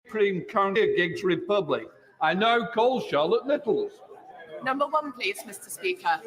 Supreme County Gigs Republic. I now call Charlotte Littles. Number 1, please, Mr. Speaker.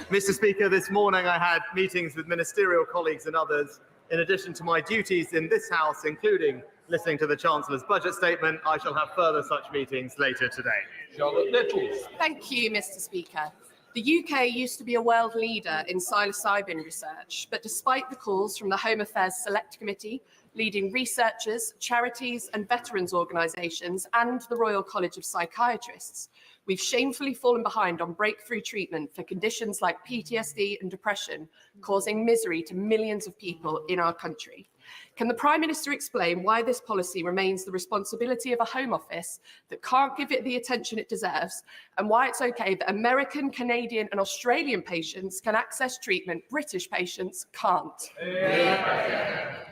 Mr. Speaker, this morning I had meetings with ministerial colleagues and others. In addition to my duties in this House, including listening to the Chancellor's budget statement, I shall have further such meetings later today. Charlotte Littles. Thank you, Mr. Speaker. The UK used to be a world leader in psilocybin research, but despite the calls from the Home Affairs Select Committee, leading researchers, charities and veterans organisations and the Royal College of Psychiatrists, we've shamefully fallen behind on breakthrough treatment for conditions like PTSD and depression, causing misery to millions of people in our country. Can the Prime Minister explain why this policy remains the responsibility of a Home Office that can't give it the attention it deserves, and why it's okay that American, Canadian and Australian patients can access treatment British patients can't?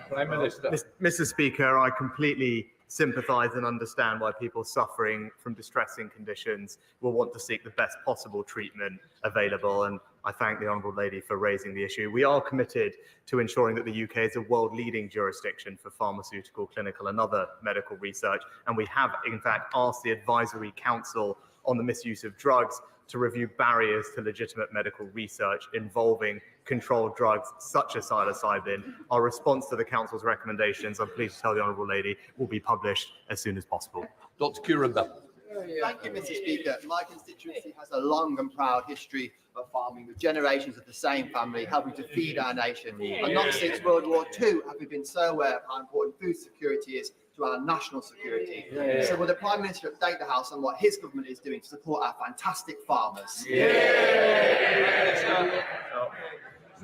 Prime Minister. Mr. Speaker, I completely sympathise and understand why people suffering from distressing conditions will want to seek the best possible treatment available, and I thank the Honourable Lady for raising the issue. We are committed to ensuring that the UK is a world-leading jurisdiction for pharmaceutical, clinical and other medical research, and we have in fact asked the Advisory Council on the Misuse of Drugs to review barriers to legitimate medical research involving controlled drugs such as psilocybin. Our response to the Council's recommendations, I'm pleased to tell the Honourable Lady, will be published as soon as possible. Dr. Curran. Thank you, Mr. Speaker. My constituency has a long and proud history of farming, with generations of the same family helping to feed our nation. And not since World War II have we been so aware of how important food security is to our national security. So will the Prime Minister update the House on what his government is doing to support our fantastic farmers?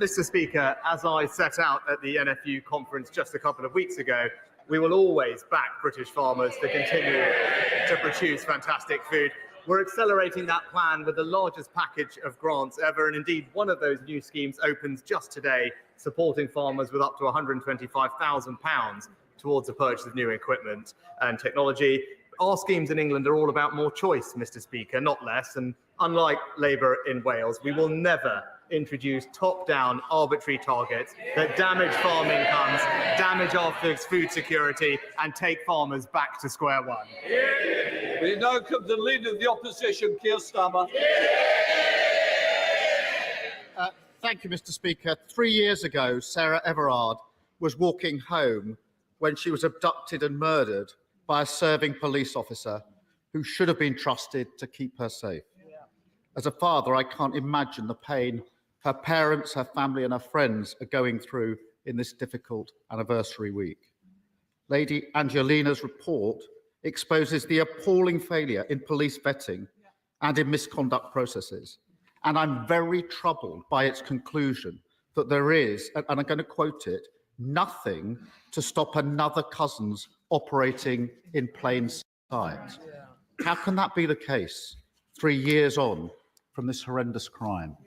Mr. Speaker, as I set out at the NFU conference just a couple of weeks ago, we will always back British farmers to continue to produce fantastic food. We're accelerating that plan with the largest package of grants ever, and indeed one of those new schemes opens just today, supporting farmers with up to £125,000 towards the purchase of new equipment and technology. Our schemes in England are all about more choice, Mr. Speaker, not less, and unlike Labour in Wales, we will never introduce top-down arbitrary targets that damage farm incomes, damage our food security and take farmers back to square one. We now come to the Leader of the Opposition, Keir Starmer. Thank you, Mr. Speaker. 3 years ago, Sarah Everard was walking home when she was abducted and murdered by a serving police officer who should have been trusted to keep her safe. As a father, I can't imagine the pain her parents, her family and her friends are going through in this difficult anniversary week. Lady Angelina's report exposes the appalling failure in police vetting and in misconduct processes. And I'm very troubled by its conclusion that there is, and I'm going to quote it, nothing to stop another Cousins operating in plain sight. How can that be the case 3 years on from this horrendous crime?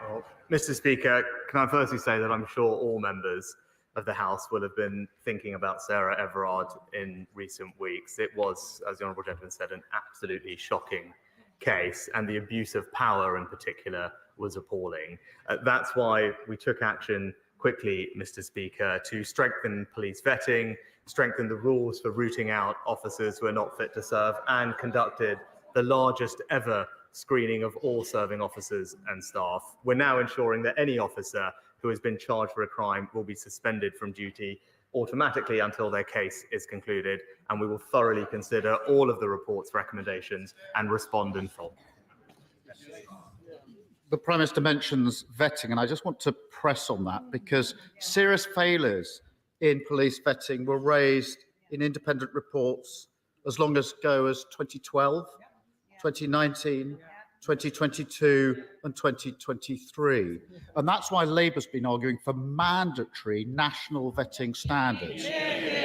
Well, Mr. Speaker, can I firstly say that I'm sure all members of the House will have been thinking about Sarah Everard in recent weeks. It was, as the Honourable Gentleman said, an absolutely shocking case, and the abuse of power in particular was appalling. That's why we took action quickly, Mr. Speaker, to strengthen police vetting, strengthen the rules for rooting out officers who are not fit to serve, and conducted the largest ever screening of all serving officers and staff. We're now ensuring that any officer who has been charged for a crime will be suspended from duty automatically until their case is concluded, and we will thoroughly consider all of the report's recommendations and respond in full. The Prime Minister mentions vetting, and I just want to press on that because serious failures in police vetting were raised in independent reports as long ago as 2012, 2019, 2022 and 2023. And that's why Labour's been arguing for mandatory national vetting standards,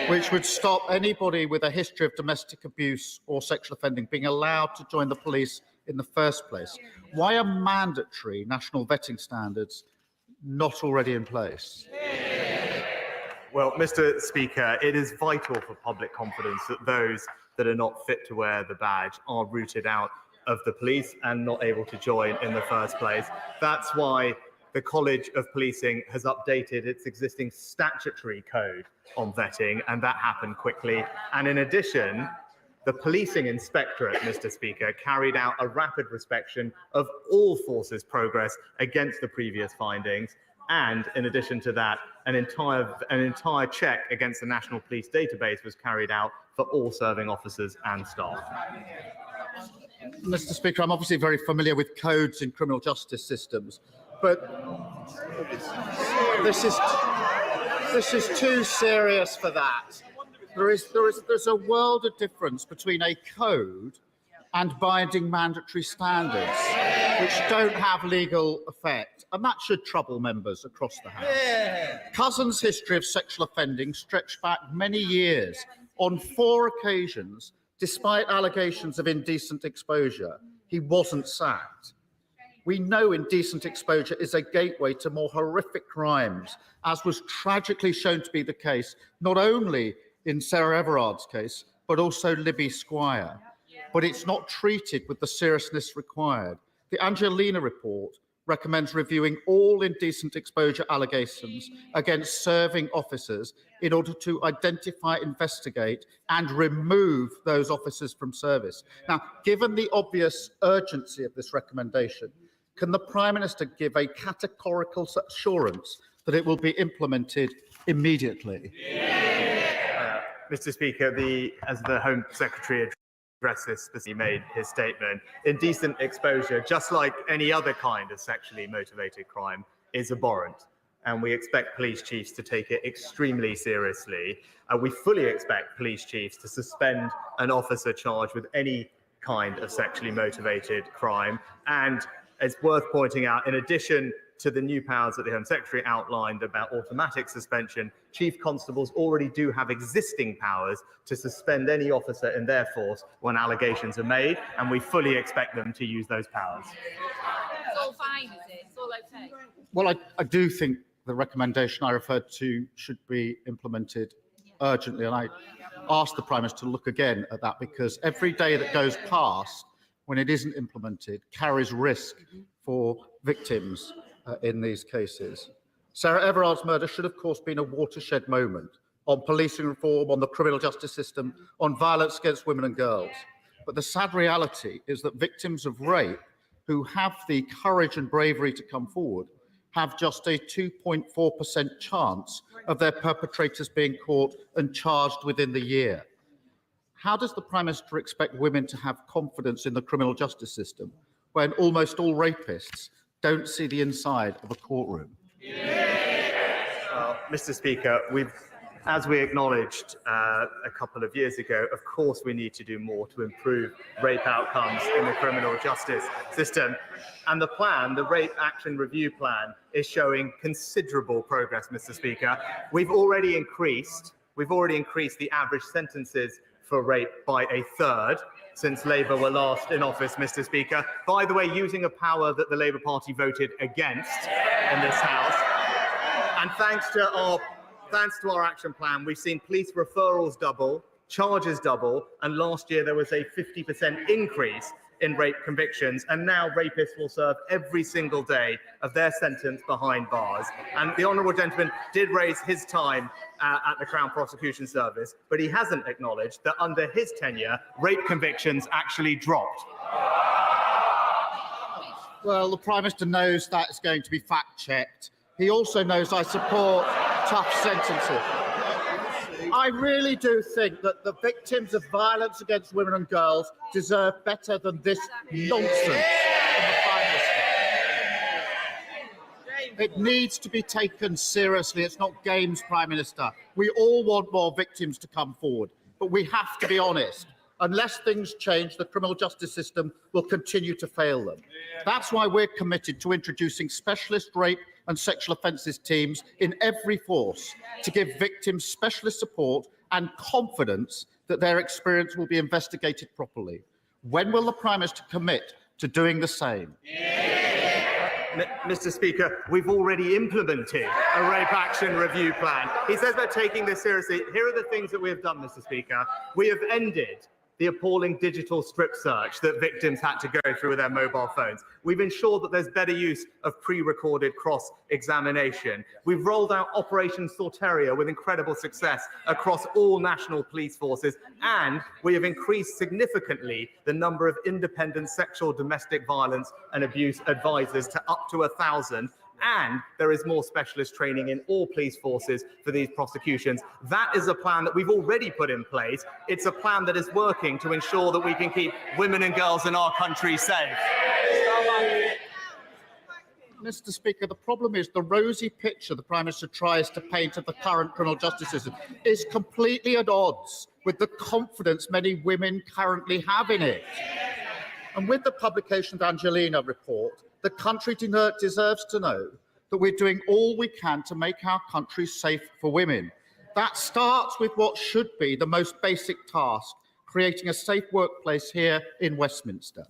which would stop anybody with a history of domestic abuse or sexual offending being allowed to join the police in the first place. Why are mandatory national vetting standards not already in place? Well, Mr. Speaker, it is vital for public confidence that those that are not fit to wear the badge are rooted out of the police and not able to join in the first place. That's why the College of Policing has updated its existing statutory code on vetting, and that happened quickly. And in addition, the Policing Inspectorate, Mr. Speaker, carried out a rapid inspection of all forces' progress against the previous findings. And in addition to that, an entire check against the National Police Database was carried out for all serving officers and staff. Mr. Speaker, I'm obviously very familiar with codes in criminal justice systems, but this is too serious for that. There's a world of difference between a code and binding mandatory standards, which don't have legal effect, and that should trouble members across the House. Cousin's history of sexual offending stretched back many years. On 4 occasions, despite allegations of indecent exposure, he wasn't sacked. We know indecent exposure is a gateway to more horrific crimes, as was tragically shown to be the case, not only in Sarah Everard's case, but also Libby Squire. But it's not treated with the seriousness required. The Angelina report recommends reviewing all indecent exposure allegations against serving officers in order to identify, investigate, and remove those officers from service. Now, given the obvious urgency of this recommendation, can the Prime Minister give a categorical assurance that it will be implemented immediately? Mr. Speaker, as the Home Secretary addressed this, he made his statement. Indecent exposure, just like any other kind of sexually motivated crime, is abhorrent, and we expect police chiefs to take it extremely seriously. We fully expect police chiefs to suspend an officer charged with any kind of sexually motivated crime. And it's worth pointing out, in addition to the new powers that the Home Secretary outlined about automatic suspension, Chief Constables already do have existing powers to suspend any officer in their force when allegations are made, and we fully expect them to use those powers. It's all fine, is it? It's all okay? Well, I do think the recommendation I referred to should be implemented urgently, and I ask the Prime Minister to look again at that, because every day that goes past when it isn't implemented carries risk for victims in these cases. Sarah Everard's murder should, of course, been a watershed moment on policing reform, on the criminal justice system, on violence against women and girls. But the sad reality is that victims of rape who have the courage and bravery to come forward have just a 2.4% chance of their perpetrators being caught and charged within the year. How does the Prime Minister expect women to have confidence in the criminal justice system when almost all rapists don't see the inside of a courtroom? Well, Mr. Speaker, as we acknowledged a couple of years ago, of course we need to do more to improve rape outcomes in the criminal justice system. And the plan, the Rape Action Review Plan, is showing considerable progress, Mr. Speaker. We've already increased the average sentences for rape by a third since Labour were last in office, Mr. Speaker. By the way, using a power that the Labour Party voted against in this House. And thanks to our action plan, we've seen police referrals double, charges double, and last year there was a 50% increase in rape convictions, and now rapists will serve every single day of their sentence behind bars. And the honourable gentleman did raise his time at the Crown Prosecution Service, but he hasn't acknowledged that under his tenure, rape convictions actually dropped. Well, the Prime Minister knows that's going to be fact-checked. He also knows I support tough sentences. I really do think that the victims of violence against women and girls deserve better than this nonsense from the Prime Minister. It needs to be taken seriously. It's not games, Prime Minister. We all want more victims to come forward, but we have to be honest. Unless things change, the criminal justice system will continue to fail them. That's why we're committed to introducing specialist rape and sexual offences teams in every force to give victims specialist support and confidence that their experience will be investigated properly. When will the Prime Minister commit to doing the same? Mr. Speaker, we've already implemented a rape action review plan. He says we're taking this seriously. Here are the things that we have done, Mr. Speaker. We have ended the appalling digital strip search that victims had to go through with their mobile phones. We've ensured that there's better use of pre-recorded cross-examination. We've rolled out Operation Sorteria with incredible success across all national police forces, and we have increased significantly the number of independent sexual domestic violence and abuse advisors to up to 1,000. And there is more specialist training in all police forces for these prosecutions. That is a plan that we've already put in place. It's a plan that is working to ensure that we can keep women and girls in our country safe. Mr. Speaker, the problem is the rosy picture the Prime Minister tries to paint of the current criminal justice system is completely at odds with the confidence many women currently have in it. And with the publication of the Angelina report, the country deserves to know that we're doing all we can to make our country safe for women. That starts with what should be the most basic task, creating a safe workplace here in Westminster.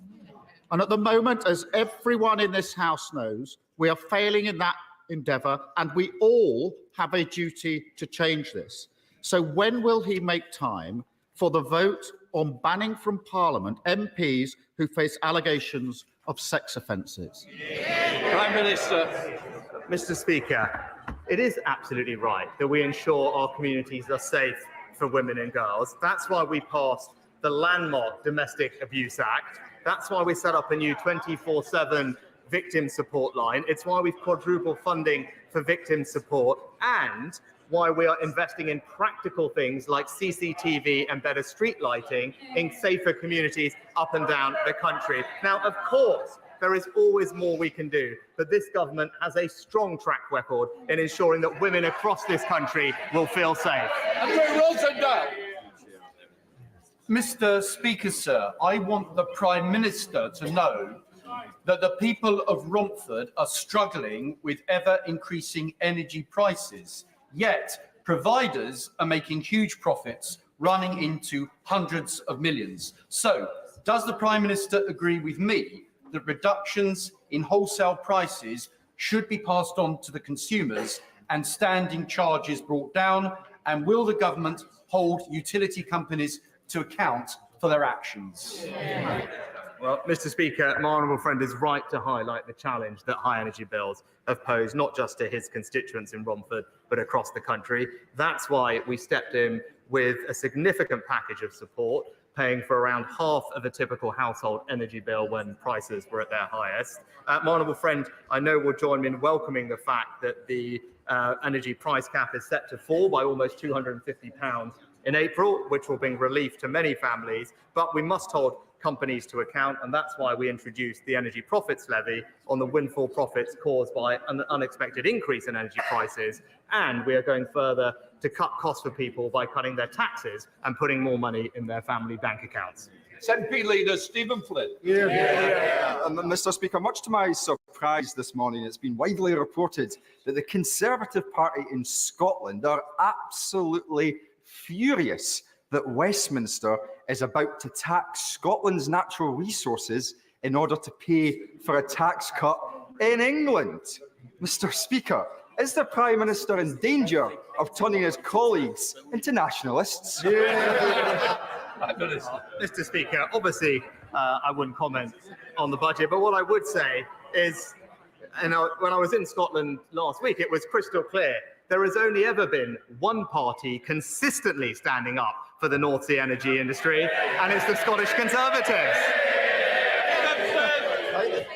And at the moment, as everyone in this House knows, we are failing in that endeavour, and we all have a duty to change this. So when will he make time for the vote on banning from Parliament MPs who face allegations of sex offences? Prime Minister. Mr. Speaker, it is absolutely right that we ensure our communities are safe for women and girls. That's why we passed the landmark Domestic Abuse Act. That's why we set up a new 24/7 victim support line. It's why we've quadrupled funding for victim support, and why we are investing in practical things like CCTV and better street lighting in safer communities up and down the country. Now, of course, there is always more we can do, but this government has a strong track record in ensuring that women across this country will feel safe. Mr. Speaker, sir, I want the Prime Minister to know that the people of Romford are struggling with ever-increasing energy prices, yet providers are making huge profits, running into hundreds of millions. So, does the Prime Minister agree with me that reductions in wholesale prices should be passed on to the consumers and standing charges brought down? And will the government hold utility companies to account for their actions? Well, Mr. Speaker, my honourable friend is right to highlight the challenge that high energy bills have posed, not just to his constituents in Romford, but across the country. That's why we stepped in with a significant package of support, paying for around half of a typical household energy bill when prices were at their highest. My honourable friend, I know, will join me in welcoming the fact that the energy price cap is set to fall by almost £250 in April, which will bring relief to many families, but we must hold companies to account, and that's why we introduced the energy profits levy on the windfall profits caused by an unexpected increase in energy prices. And we are going further to cut costs for people by cutting their taxes and putting more money in their family bank accounts. SNP Leader Stephen Flynn. Mr. Speaker, much to my surprise this morning, it's been widely reported that the Conservative Party in Scotland are absolutely furious that Westminster is about to tax Scotland's natural resources in order to pay for a tax cut in England. Mr. Speaker, is the Prime Minister in danger of turning his colleagues into nationalists? Mr. Speaker, obviously, I wouldn't comment on the budget, but what I would say is, when I was in Scotland last week, it was crystal clear. There has only ever been one party consistently standing up for the North Sea energy industry, and it's the Scottish Conservatives.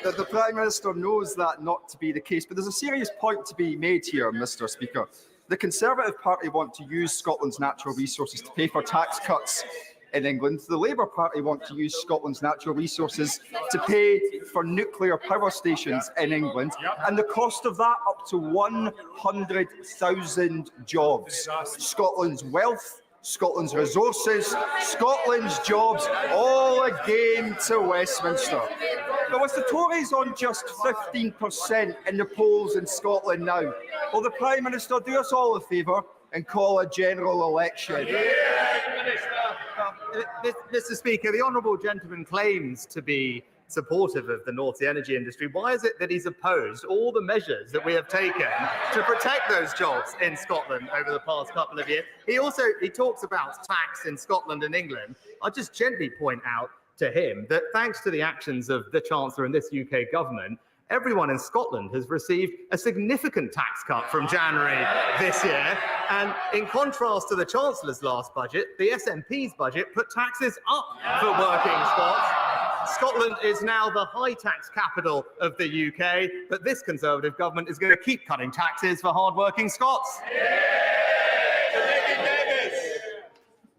The Prime Minister knows that not to be the case, but there's a serious point to be made here, Mr. Speaker. The Conservative Party want to use Scotland's natural resources to pay for tax cuts in England. The Labour Party want to use Scotland's natural resources to pay for nuclear power stations in England, and the cost of that up to 100,000 jobs. Scotland's wealth, Scotland's resources, Scotland's jobs, all again to Westminster. But with the Tories on just 15% in the polls in Scotland now, will the Prime Minister do us all a favour and call a general election? Mr. Speaker, the honourable gentleman claims to be supportive of the North Sea energy industry, why is it that he's opposed all the measures that we have taken to protect those jobs in Scotland over the past couple of years? He talks about tax in Scotland and England. I'll just gently point out to him that thanks to the actions of the Chancellor and this UK government, everyone in Scotland has received a significant tax cut from January this year. And in contrast to the Chancellor's last budget, the SNP's budget put taxes up for working Scots. Scotland is now the high tax capital of the UK, but this Conservative government is going to keep cutting taxes for hard-working Scots.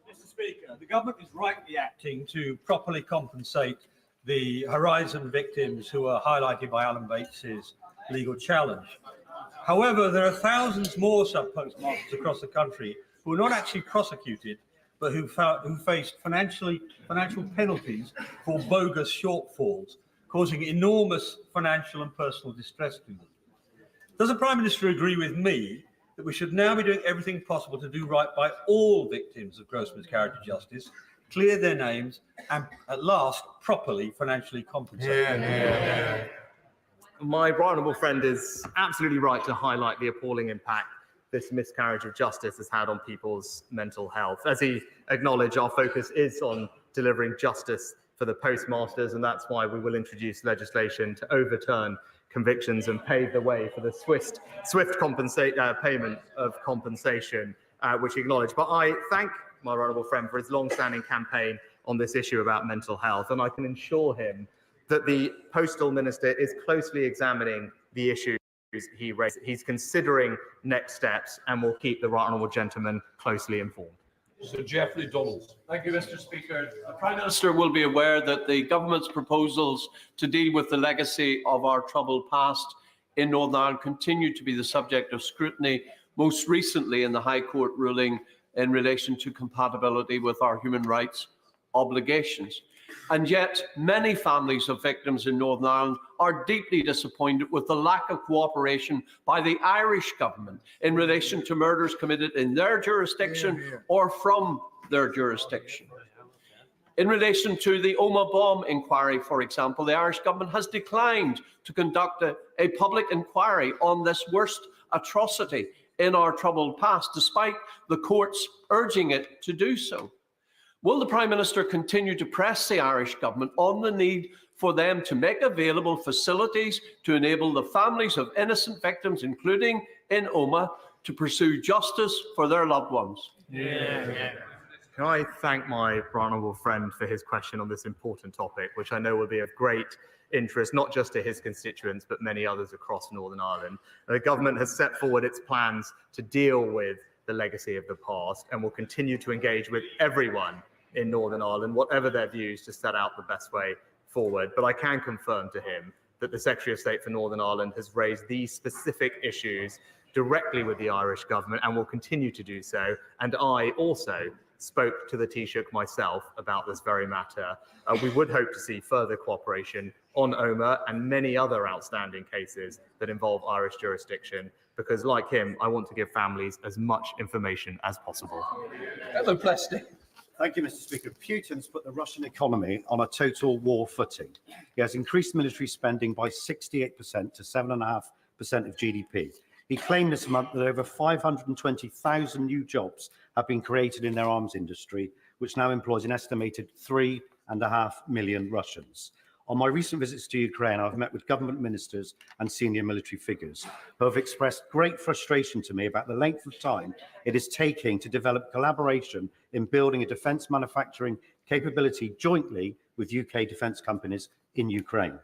Mr. Speaker, the government is rightly acting to properly compensate the Horizon victims who are highlighted by Alan Bates's legal challenge. However, there are thousands more sub-postmasters across the country who are not actually prosecuted, but who faced financial penalties for bogus shortfalls, causing enormous financial and personal distress to them. Does the Prime Minister agree with me that we should now be doing everything possible to do right by all victims of gross miscarriage of justice, clear their names, and at last properly financially compensate them? My right honourable friend is absolutely right to highlight the appalling impact this miscarriage of justice has had on people's mental health. As he acknowledged, our focus is on delivering justice for the postmasters, and that's why we will introduce legislation to overturn convictions and pave the way for the swift payment of compensation, which he acknowledged. But I thank my right honourable friend for his long-standing campaign on this issue about mental health, and I can assure him that the Postal Minister is closely examining the issues he raised. He's considering next steps and will keep the right honourable gentleman closely informed. Sir Geoffrey Donald. Thank you, Mr. Speaker. The Prime Minister will be aware that the government's proposals to deal with the legacy of our troubled past in Northern Ireland continue to be the subject of scrutiny, most recently in the High Court ruling in relation to compatibility with our human rights obligations. And yet, many families of victims in Northern Ireland are deeply disappointed with the lack of cooperation by the Irish government in relation to murders committed in their jurisdiction or from their jurisdiction. In relation to the Omagh bomb inquiry, for example, the Irish government has declined to conduct a public inquiry on this worst atrocity in our troubled past, despite the courts urging it to do so. Will the Prime Minister continue to press the Irish government on the need for them to make available facilities to enable the families of innocent victims, including in Omagh, to pursue justice for their loved ones? Can I thank my right honourable friend for his question on this important topic, which I know will be of great interest, not just to his constituents, but many others across Northern Ireland. The government has set forward its plans to deal with the legacy of the past and will continue to engage with everyone in Northern Ireland, whatever their views, to set out the best way forward. But I can confirm to him that the Secretary of State for Northern Ireland has raised these specific issues directly with the Irish government and will continue to do so. And I also spoke to the Taoiseach myself about this very matter. We would hope to see further cooperation on Omagh and many other outstanding cases that involve Irish jurisdiction, because like him, I want to give families as much information as possible. Hello, Plesty. Thank you, Mr. Speaker. Putin's put the Russian economy on a total war footing. He has increased military spending by 68% to 7.5% of GDP. He claimed this month that over 520,000 new jobs have been created in their arms industry, which now employs an estimated 3.5 million Russians. On my recent visits to Ukraine, I've met with government ministers and senior military figures who have expressed great frustration to me about the length of time it is taking to develop collaboration in building a defence manufacturing capability jointly with UK defence companies in Ukraine.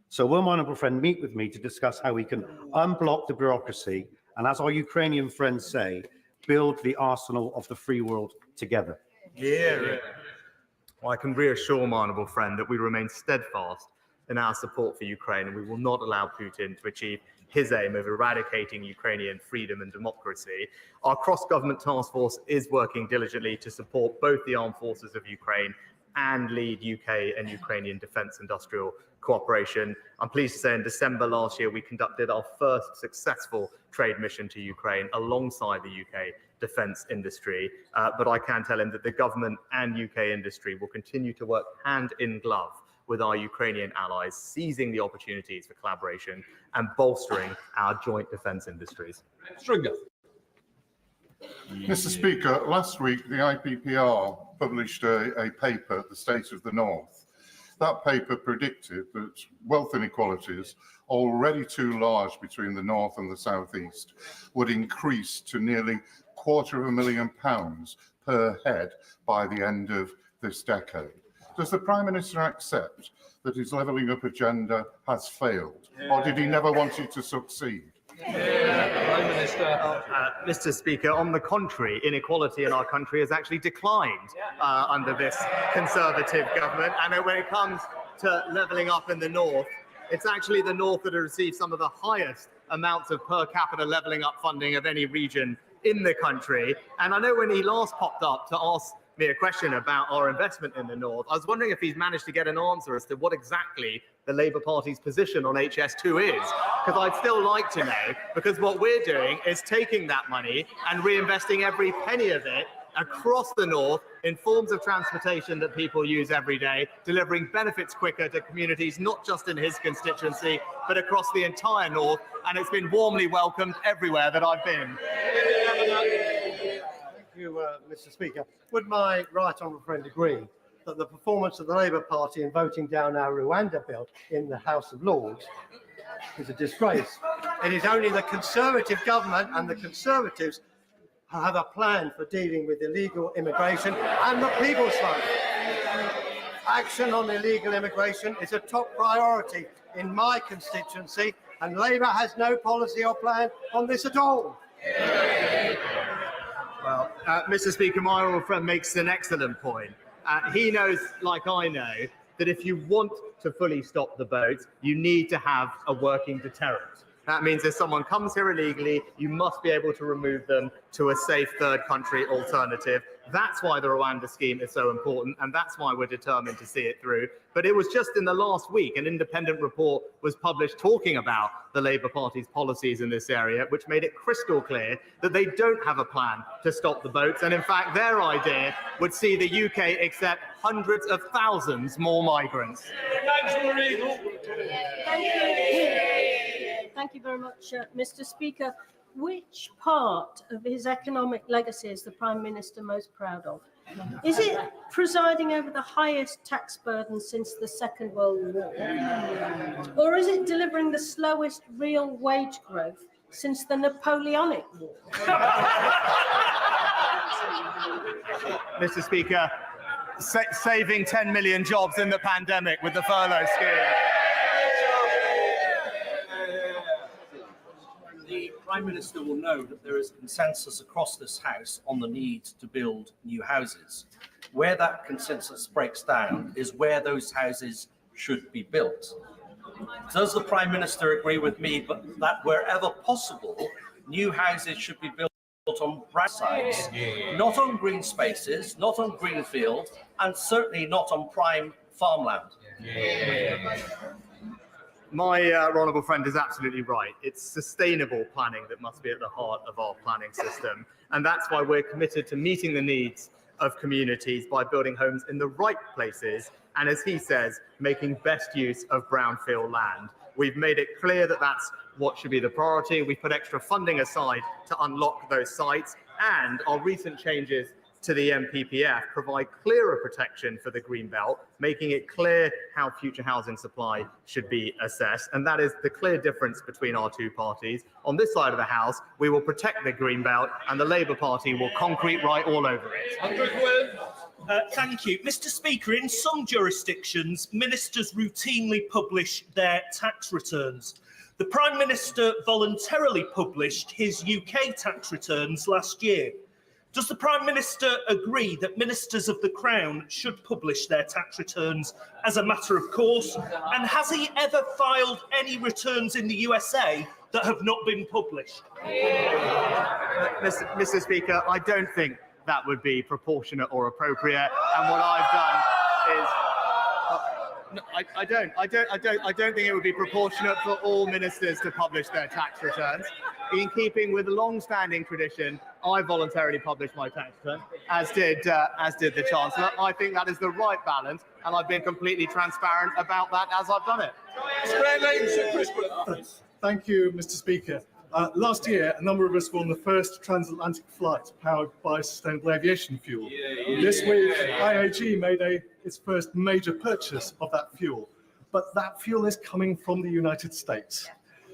So will my honourable friend meet with me to discuss how we can unblock the bureaucracy and, as our Ukrainian friends say, build the arsenal of the free world together? Well, I can reassure my honourable friend that we remain steadfast in our support for Ukraine, and we will not allow Putin to achieve his aim of eradicating Ukrainian freedom and democracy. Our cross-government task force is working diligently to support both the armed forces of Ukraine and lead UK and Ukrainian defence industrial cooperation. I'm pleased to say in December last year, we conducted our first successful trade mission to Ukraine alongside the UK defence industry. But I can tell him that the government and UK industry will continue to work hand in glove with our Ukrainian allies, seizing the opportunities for collaboration and bolstering our joint defence industries. Stringer. Mr. Speaker, last week the IPPR published a paper, The State of the North. That paper predicted that wealth inequalities, already too large between the North and the South East, would increase to nearly £250,000 per head by the end of this decade. Does the Prime Minister accept that his levelling up agenda has failed, or did he never want it to succeed? Prime Minister. Mr. Speaker, on the contrary, inequality in our country has actually declined under this Conservative government. And when it comes to levelling up in the North, it's actually the North that has received some of the highest amounts of per capita levelling up funding of any region in the country. And I know when he last popped up to ask me a question about our investment in the North, I was wondering if he's managed to get an answer as to what exactly the Labour Party's position on HS2 is, because I'd still like to know, because what we're doing is taking that money and reinvesting every penny of it across the North in forms of transportation that people use every day, delivering benefits quicker to communities, not just in his constituency, but across the entire North, and it's been warmly welcomed everywhere that I've been. Thank you, Mr. Speaker. Would my right honourable friend agree that the performance of the Labour Party in voting down our Rwanda bill in the House of Lords is a disgrace? It is only the Conservative government and the Conservatives who have a plan for dealing with illegal immigration and the People's Fund. Action on illegal immigration is a top priority in my constituency, and Labour has no policy or plan on this at all. Well, Mr. Speaker, my honourable friend makes an excellent point. He knows, like I know, that if you want to fully stop the boats, you need to have a working deterrent. That means if someone comes here illegally, you must be able to remove them to a safe third country alternative. That's why the Rwanda scheme is so important, and that's why we're determined to see it through. But it was just in the last week, an independent report was published talking about the Labour Party's policies in this area, which made it crystal clear that they don't have a plan to stop the boats. And in fact, their idea would see the UK accept hundreds of thousands more migrants. Thank you very much, Mr. Speaker. Which part of his economic legacy is the Prime Minister most proud of? Is it presiding over the highest tax burden since the Second World War? Or is it delivering the slowest real wage growth since the Napoleonic War? Mr. Speaker, saving 10 million jobs in the pandemic with the furlough scheme. The Prime Minister will know that there is consensus across this House on the need to build new houses. Where that consensus breaks down is where those houses should be built. Does the Prime Minister agree with me that wherever possible, new houses should be built on brown sites, not on green spaces, not on greenfield, and certainly not on prime farmland? My honourable friend is absolutely right. It's sustainable planning that must be at the heart of our planning system. And that's why we're committed to meeting the needs of communities by building homes in the right places. And as he says, making best use of brownfield land. We've made it clear that that's what should be the priority. We've put extra funding aside to unlock those sites. And our recent changes to the MPPF provide clearer protection for the Greenbelt, making it clear how future housing supply should be assessed. And that is the clear difference between our two parties. On this side of the House, we will protect the Greenbelt, and the Labour Party will concrete right all over it. Thank you. Mr. Speaker, in some jurisdictions, ministers routinely publish their tax returns. The Prime Minister voluntarily published his UK tax returns last year. Does the Prime Minister agree that ministers of the Crown should publish their tax returns as a matter of course? And has he ever filed any returns in the USA that have not been published? Mr. Speaker, I don't think that would be proportionate or appropriate. And what I've done is, no, I don't think it would be proportionate for all ministers to publish their tax returns. in keeping with the long-standing tradition, I voluntarily published my tax return, as did the Chancellor. I think that is the right balance, and I've been completely transparent about that as I've done it. Thank you, Mr. Speaker. Last year, a number of us were on the first transatlantic flight powered by sustainable aviation fuel. This week, IAG made its first major purchase of that fuel, but that fuel is coming from the United States.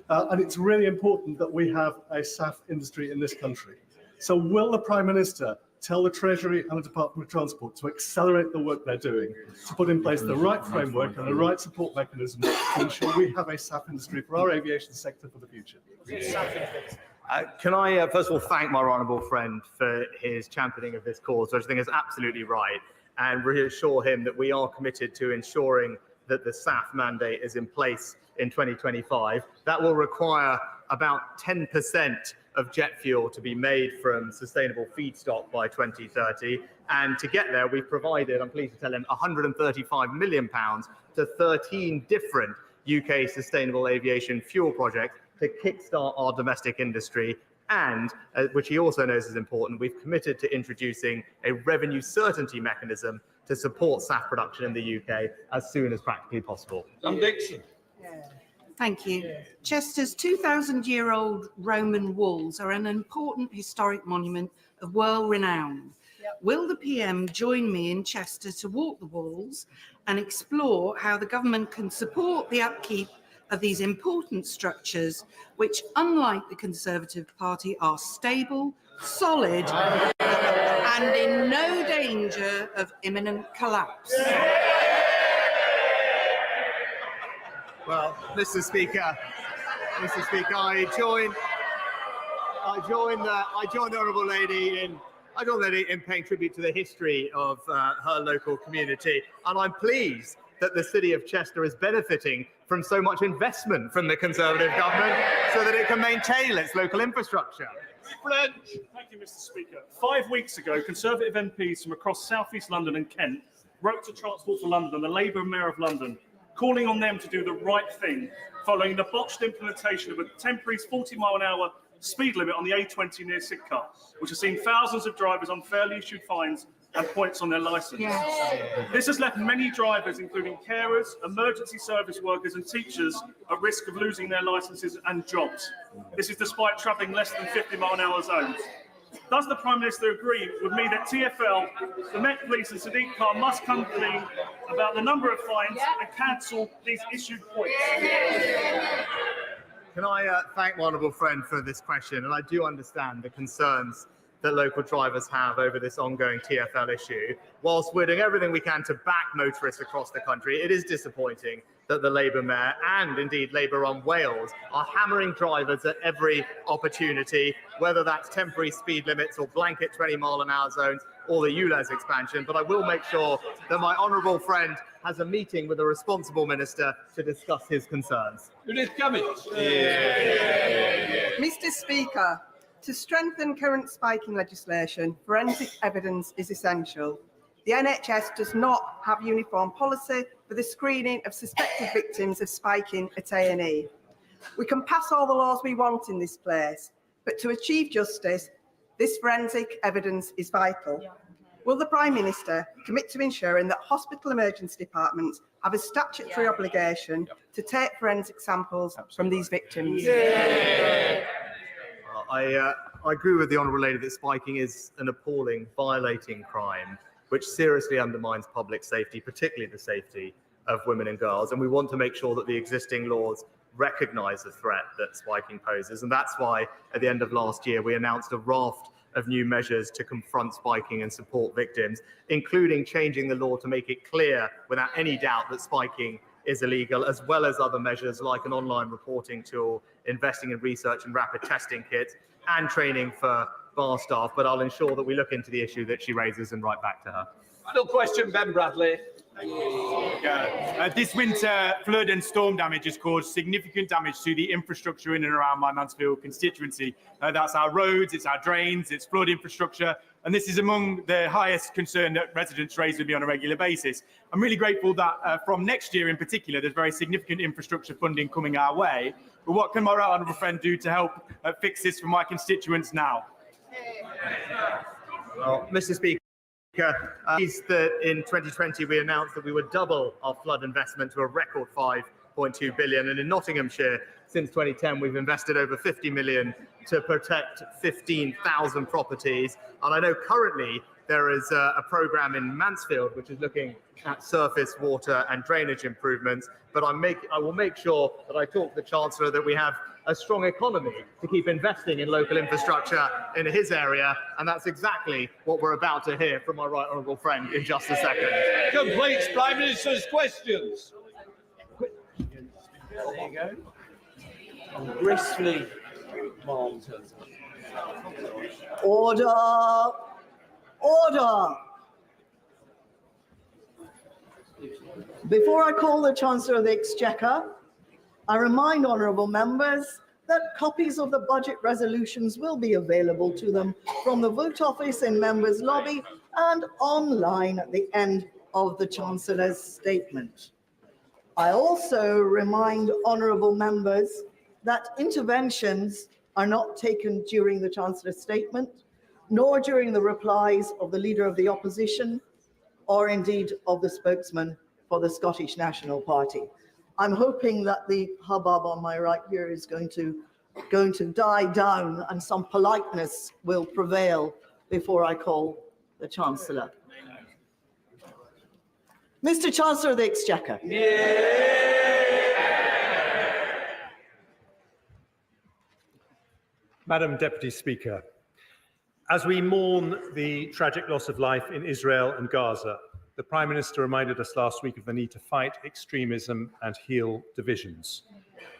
And it's really important that we have a SAF industry in this country. So will the Prime Minister tell the Treasury and the Department of Transport to accelerate the work they're doing, to put in place the right framework and the right support mechanism to ensure we have a SAF industry for our aviation sector for the future? Can I first of all thank my honourable friend for his championing of this cause, which I think is absolutely right, and reassure him that we are committed to ensuring that the SAF mandate is in place in 2025. That will require about 10% of jet fuel to be made from sustainable feedstock by 2030. And to get there, we've provided, I'm pleased to tell him, £135 million to 13 different UK sustainable aviation fuel projects to kickstart our domestic industry. And, which he also knows is important, we've committed to introducing a revenue certainty mechanism to support SAF production in the UK as soon as practically possible. Dixon. Thank you. Chester's 2,000-year-old Roman walls are an important historic monument of world renown. Will the PM join me in Chester to walk the walls and explore how the government can support the upkeep of these important structures, which, unlike the Conservative Party, are stable, solid, and in no danger of imminent collapse? Well, Mr. Speaker, I join the honourable lady in paying tribute to the history of her local community, and I'm pleased that the city of Chester is benefiting from so much investment from the Conservative government so that it can maintain its local infrastructure. Thank you, Mr. Speaker. 5 weeks ago, Conservative MPs from across South East London and Kent wrote to Transport for London and the Labour Mayor of London, calling on them to do the right thing following the botched implementation of a temporary 40-mile-an-hour speed limit on the A20 near Sidcup, which has seen thousands of drivers unfairly issued fines and points on their licence. Yes. This has left many drivers, including carers, emergency service workers and teachers, at risk of losing their licences and jobs. This is despite travelling less than 50-mile-an-hour zones. Does the Prime Minister agree with me that TfL, the Met Police and Sadiq Khan must come clean about the number of fines and cancel these issued points? Can I thank my honourable friend for this question? And I do understand the concerns that local drivers have over this ongoing TfL issue. Whilst we're doing everything we can to back motorists across the country, it is disappointing that the Labour Mayor and indeed Labour-run Wales are hammering drivers at every opportunity, whether that's temporary speed limits or blanket 20-mile-an-hour zones or the ULEZ expansion. But I will make sure that my honourable friend has a meeting with a responsible minister to discuss his concerns. Mr. Speaker, to strengthen current spiking legislation, forensic evidence is essential. The NHS does not have uniform policy for the screening of suspected victims of spiking at A&E. We can pass all the laws we want in this place, but to achieve justice, this forensic evidence is vital. Will the Prime Minister commit to ensuring that hospital emergency departments have a statutory obligation to take forensic samples from these victims? I agree with the honourable lady that spiking is an appalling, violating crime, which seriously undermines public safety, particularly the safety of women and girls. And we want to make sure that the existing laws recognise the threat that spiking poses. And that's why, at the end of last year, we announced a raft of new measures to confront spiking and support victims, including changing the law to make it clear, without any doubt, that spiking is illegal, as well as other measures like an online reporting tool, investing in research and rapid testing kits, and training for bar staff. But I'll ensure that we look into the issue that she raises and write back to her. Final question, Ben Bradley. This winter, flood and storm damage has caused significant damage to the infrastructure in and around my Mansfield constituency. That's our roads, it's our drains, it's flood infrastructure, and this is among the highest concern that residents raise with me on a regular basis. I'm really grateful that from next year in particular, there's very significant infrastructure funding coming our way, But what can my right honourable friend do to help fix this for my constituents now? Well, Mr. Speaker, pleased that in 2020 we announced that we would double our flood investment to a record 5.2 billion, and in Nottinghamshire since 2010 we've invested over 50 million to protect 15,000 properties, and I know currently there is a programme in Mansfield which is looking at surface water and drainage improvements, but I will make sure that I talk to the Chancellor that we have a strong economy to keep investing in local infrastructure in his area, and that's exactly what we're about to hear from my right honourable friend in just a second. Completes Prime Minister's questions. There you go. Gracefully marked. Order! Order! Before I call the Chancellor of the Exchequer, I remind honourable members that copies of the budget resolutions will be available to them from the vote office in members' lobby and online at the end of the Chancellor's statement. I also remind honourable members that interventions are not taken during the Chancellor's statement, nor during the replies of the Leader of the Opposition, or indeed of the spokesman for the Scottish National Party. I'm hoping that the hubbub on my right here is going to die down and some politeness will prevail before I call the Chancellor. Mr. Chancellor of the Exchequer. Madam Deputy Speaker, as we mourn the tragic loss of life in Israel and Gaza, the Prime Minister reminded us last week of the need to fight extremism and heal divisions.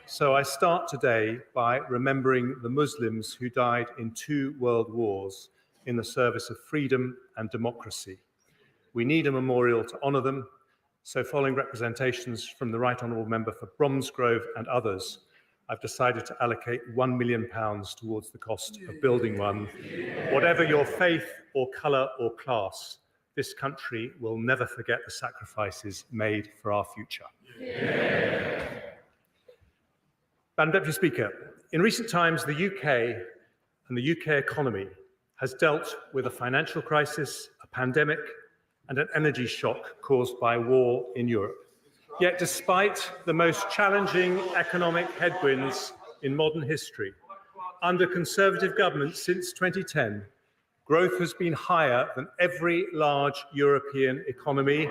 So I start today by remembering the Muslims who died in 2 world wars in the service of freedom and democracy. We need a memorial to honour them, so following representations from the Right Honourable Member for Bromsgrove and others, I've decided to allocate £1 million towards the cost of building one. Whatever your faith or colour or class, this country will never forget the sacrifices made for our future. Madam Deputy Speaker, in recent times, the UK and the UK economy has dealt with a financial crisis, a pandemic, and an energy shock caused by war in Europe. Yet, despite the most challenging economic headwinds in modern history, under Conservative governments since 2010, growth has been higher than every large European economy.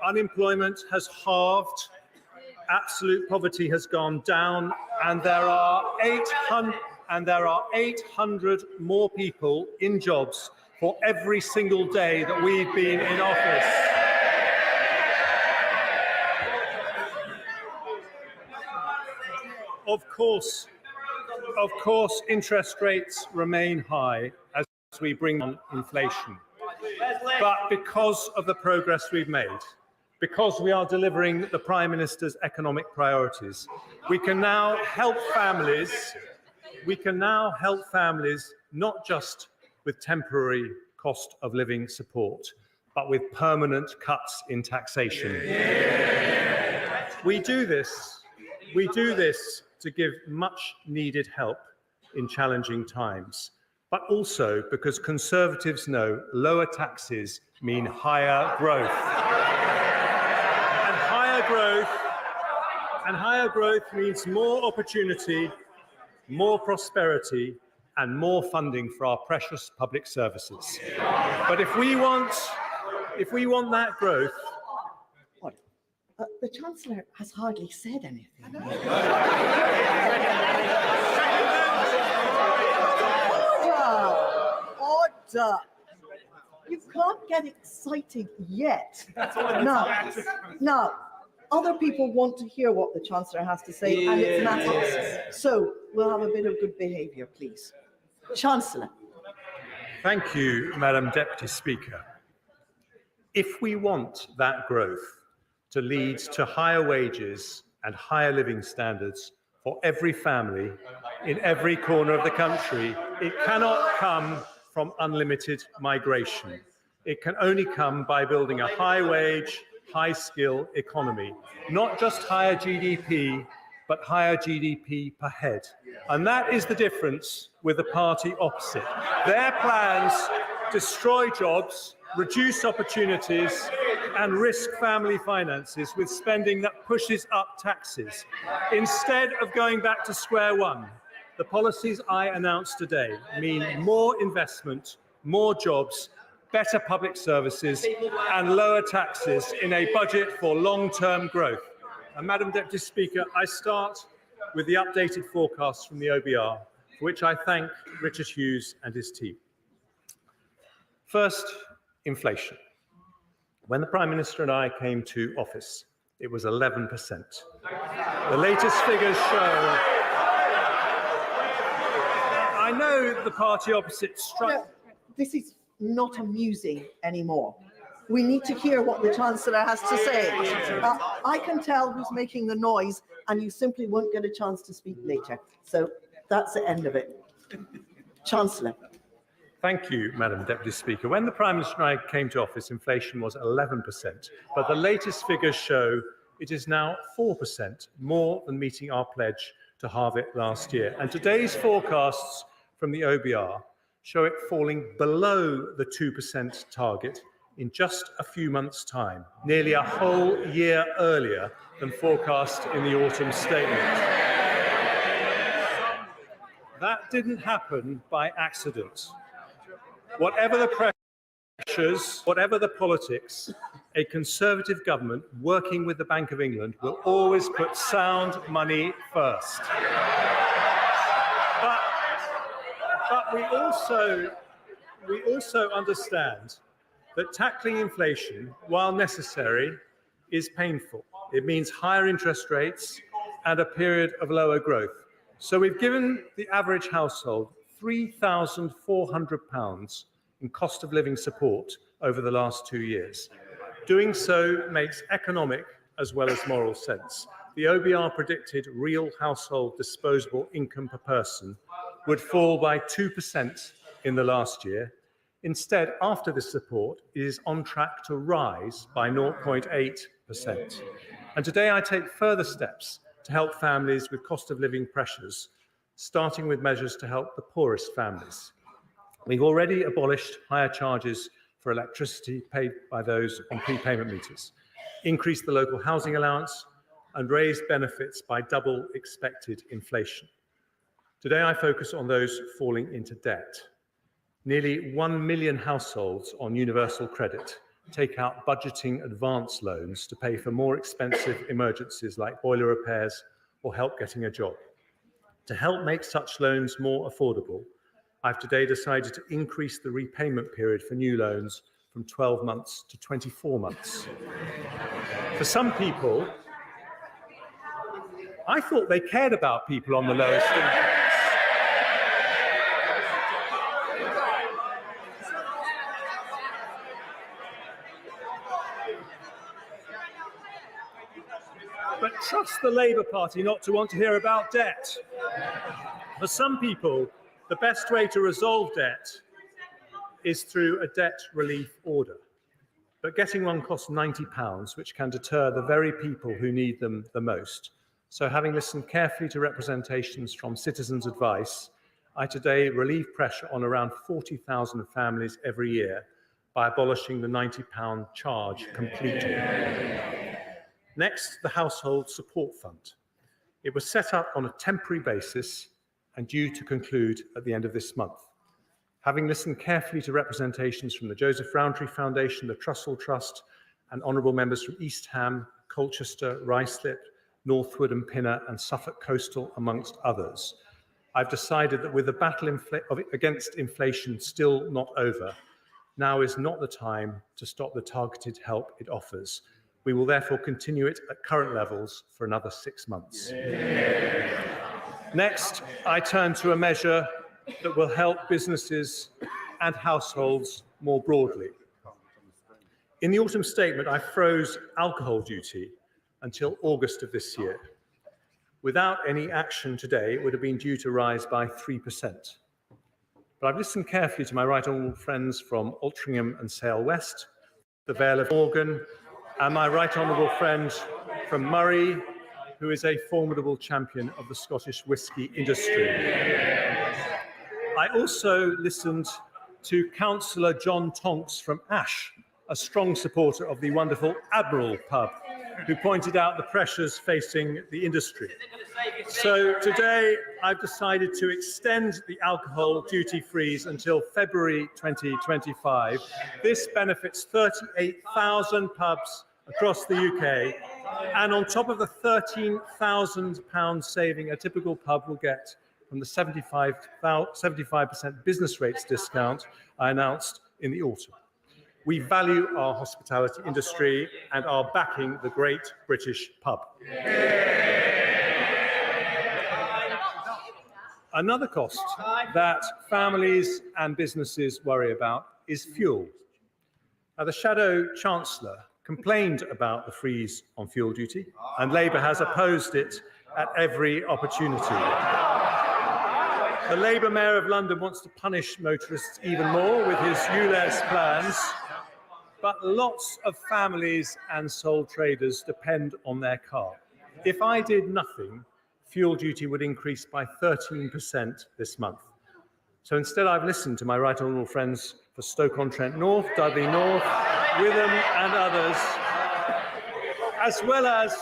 Unemployment has halved, absolute poverty has gone down, and there are 800 more people in jobs for every single day that we've been in office. Of course, interest rates remain high as we bring on inflation. But because of the progress we've made, because we are delivering the Prime Minister's economic priorities, we can now help families not just with temporary cost of living support, but with permanent cuts in taxation. We do this to give much needed help in challenging times, but also because Conservatives know lower taxes mean higher growth. And higher growth means more opportunity, more prosperity, and more funding for our precious public services. But if we want that growth, the Chancellor has hardly said anything. Order! You can't get excited yet. Now, other people want to hear what the Chancellor has to say, and it's matters. So we'll have a bit of good behaviour, please. Chancellor. Thank you, Madam Deputy Speaker. If we want that growth to lead to higher wages and higher living standards for every family in every corner of the country, it cannot come from unlimited migration. It can only come by building a high-wage, high-skill economy, not just higher GDP, but higher GDP per head. And that is the difference with the party opposite. Their plans destroy jobs, reduce opportunities, and risk family finances with spending that pushes up taxes. Instead of going back to square one, the policies I announced today mean more investment, more jobs, better public services, and lower taxes in a budget for long-term growth. And Madam Deputy Speaker, I start with the updated forecasts from the OBR, for which I thank Richard Hughes and his team. First, inflation. When the Prime Minister and I came to office, it was 11%. The latest figures show... I know the party opposite struck... This is not amusing anymore. We need to hear what the Chancellor has to say. I can tell who's making the noise, and you simply won't get a chance to speak later. So that's the end of it. Chancellor. Thank you, Madam Deputy Speaker. When the Prime Minister and I came to office, inflation was 11%, but the latest figures show it is now 4%, more than meeting our pledge to halve it last year. And today's forecasts from the OBR show it falling below the 2% target in just a few months' time, nearly a whole year earlier than forecast in the autumn statement. That didn't happen by accident. Whatever the pressures, whatever the politics, a Conservative government working with the Bank of England will always put sound money first. But we also understand that tackling inflation, while necessary, is painful. It means higher interest rates and a period of lower growth. So we've given the average household £3,400 in cost of living support over the last 2 years. Doing so makes economic as well as moral sense. The OBR predicted real household disposable income per person would fall by 2% in the last year. Instead, after this support, it is on track to rise by 0.8%. And today I take further steps to help families with cost of living pressures, starting with measures to help the poorest families. We've already abolished higher charges for electricity paid by those on prepayment meters, increased the local housing allowance, and raised benefits by double expected inflation. Today I focus on those falling into debt. Nearly 1 million households on universal credit take out budgeting advance loans to pay for more expensive emergencies like boiler repairs or help getting a job. To help make such loans more affordable, I've today decided to increase the repayment period for new loans from 12 months to 24 months. For some people, I thought they cared about people on the lowest income. But trust the Labour Party not to want to hear about debt. For some people, the best way to resolve debt is through a debt relief order. But getting one costs £90, which can deter the very people who need them the most. So having listened carefully to representations from citizens' advice, I today relieve pressure on around 40,000 families every year by abolishing the £90 charge completely. Next, the Household Support Fund. It was set up on a temporary basis and due to conclude at the end of this month. Having listened carefully to representations from the Joseph Rowntree Foundation, the Trussell Trust, and honourable members from East Ham, Colchester, Ruislip, Northwood and Pinner, and Suffolk Coastal, amongst others, I've decided that with the battle against inflation still not over, now is not the time to stop the targeted help it offers. We will therefore continue it at current levels for another 6 months. Next, I turn to a measure that will help businesses and households more broadly. In the autumn statement, I froze alcohol duty until August of this year. Without any action today, it would have been due to rise by 3%. But I've listened carefully to my right honourable friends from Altrincham and Sale West, the Vale of Morgan, and my right honourable friend from Murray, who is a formidable champion of the Scottish whisky industry. I also listened to Councillor John Tonks from Ash, a strong supporter of the wonderful Admiral pub, who pointed out the pressures facing the industry. So today I've decided to extend the alcohol duty freeze until February 2025. This benefits 38,000 pubs across the UK, and on top of the £13,000 saving a typical pub will get from the 75% business rates discount I announced in the autumn. We value our hospitality industry and are backing the great British pub. Another cost that families and businesses worry about is fuel. Now, the Shadow Chancellor complained about the freeze on fuel duty, and Labour has opposed it at every opportunity. The Labour Mayor of London wants to punish motorists even more with his ULEZ plans, but lots of families and sole traders depend on their car. If I did nothing, fuel duty would increase by 13% this month. So instead, I've listened to my right honourable friends for Stoke-on-Trent North, Dudley North, Witham and others, as well as